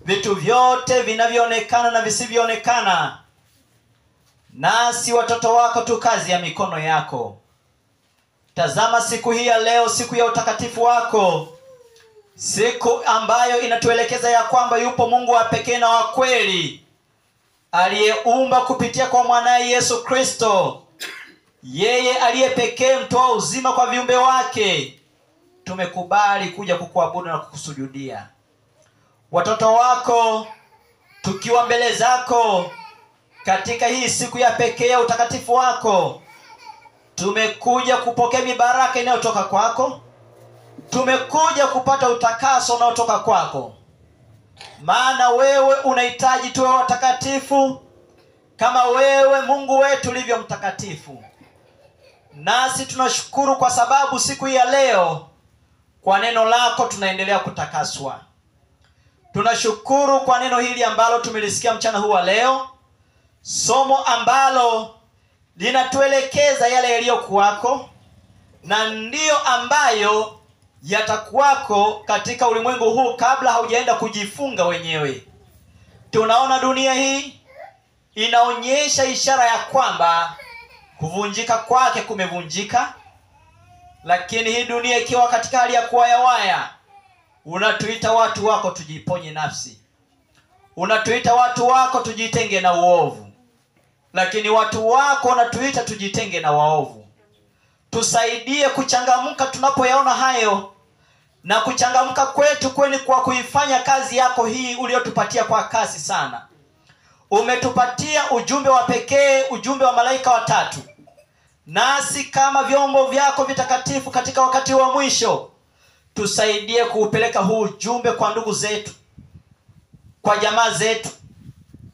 vitu vyote vinavyoonekana na visivyoonekana. Nasi watoto wako tu kazi ya mikono yako. Tazama siku hii ya leo, siku ya utakatifu wako, siku ambayo inatuelekeza ya kwamba yupo Mungu wa pekee na wa kweli, aliyeumba kupitia kwa mwanaye Yesu Kristo, yeye aliye pekee mtoa uzima kwa viumbe wake. Tumekubali kuja kukuabudu na kukusujudia. Watoto wako tukiwa mbele zako katika hii siku ya pekee ya utakatifu wako, tumekuja kupokea mibaraka inayotoka kwako. Tumekuja kupata utakaso unaotoka kwako, maana wewe unahitaji tuwe watakatifu kama wewe Mungu wetu ulivyo mtakatifu. Nasi tunashukuru kwa sababu siku ya leo kwa neno lako tunaendelea kutakaswa. Tunashukuru kwa neno hili ambalo tumelisikia mchana huu wa leo, somo ambalo linatuelekeza yale yaliyokuwako na ndiyo ambayo yatakuwako katika ulimwengu huu kabla haujaenda kujifunga wenyewe. Tunaona dunia hii inaonyesha ishara ya kwamba kuvunjika kwake kumevunjika, lakini hii dunia ikiwa katika hali ya kuwayawaya, unatuita watu wako tujiponye nafsi. Unatuita watu wako tujitenge na uovu, lakini watu wako unatuita tujitenge na waovu. Tusaidie kuchangamka tunapoyaona hayo, na kuchangamka kwetu kweni kwa kuifanya kazi yako hii uliotupatia kwa kasi sana. Umetupatia ujumbe wa pekee, ujumbe wa malaika watatu. Nasi kama vyombo vyako vitakatifu katika wakati wa mwisho, tusaidie kuupeleka huu ujumbe kwa ndugu zetu, kwa jamaa zetu,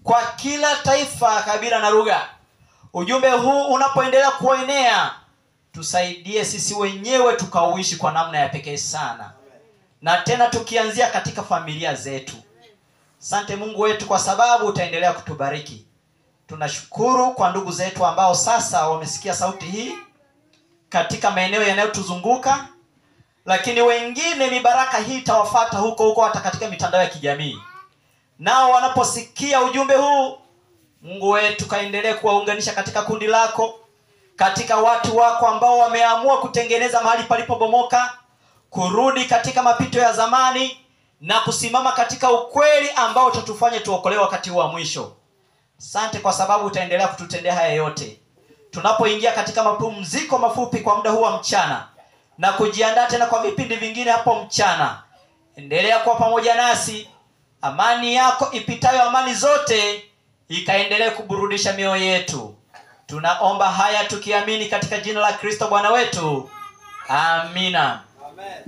kwa kila taifa, kabila na lugha. Ujumbe huu unapoendelea kuenea, tusaidie sisi wenyewe tukauishi kwa namna ya pekee sana, na tena tukianzia katika familia zetu. Asante Mungu wetu kwa sababu utaendelea kutubariki. Tunashukuru kwa ndugu zetu ambao sasa wamesikia sauti hii katika maeneo yanayotuzunguka, lakini wengine mibaraka hii itawafuata huko hata katika mitandao ya kijamii. Nao wanaposikia ujumbe huu, Mungu wetu kaendelee kuwaunganisha katika kundi lako, katika watu wako ambao wameamua kutengeneza mahali palipobomoka, kurudi katika mapito ya zamani na kusimama katika ukweli ambao utatufanya tuokolewe wakati wa mwisho. Asante kwa sababu utaendelea kututendea haya yote. Tunapoingia katika mapumziko mafupi kwa muda huu wa mchana na kujiandaa tena kwa vipindi vingine hapo mchana, endelea kuwa pamoja nasi. Amani yako ipitayo amani zote ikaendelee kuburudisha mioyo yetu. Tunaomba haya tukiamini katika jina la Kristo Bwana wetu. Amina. Amen.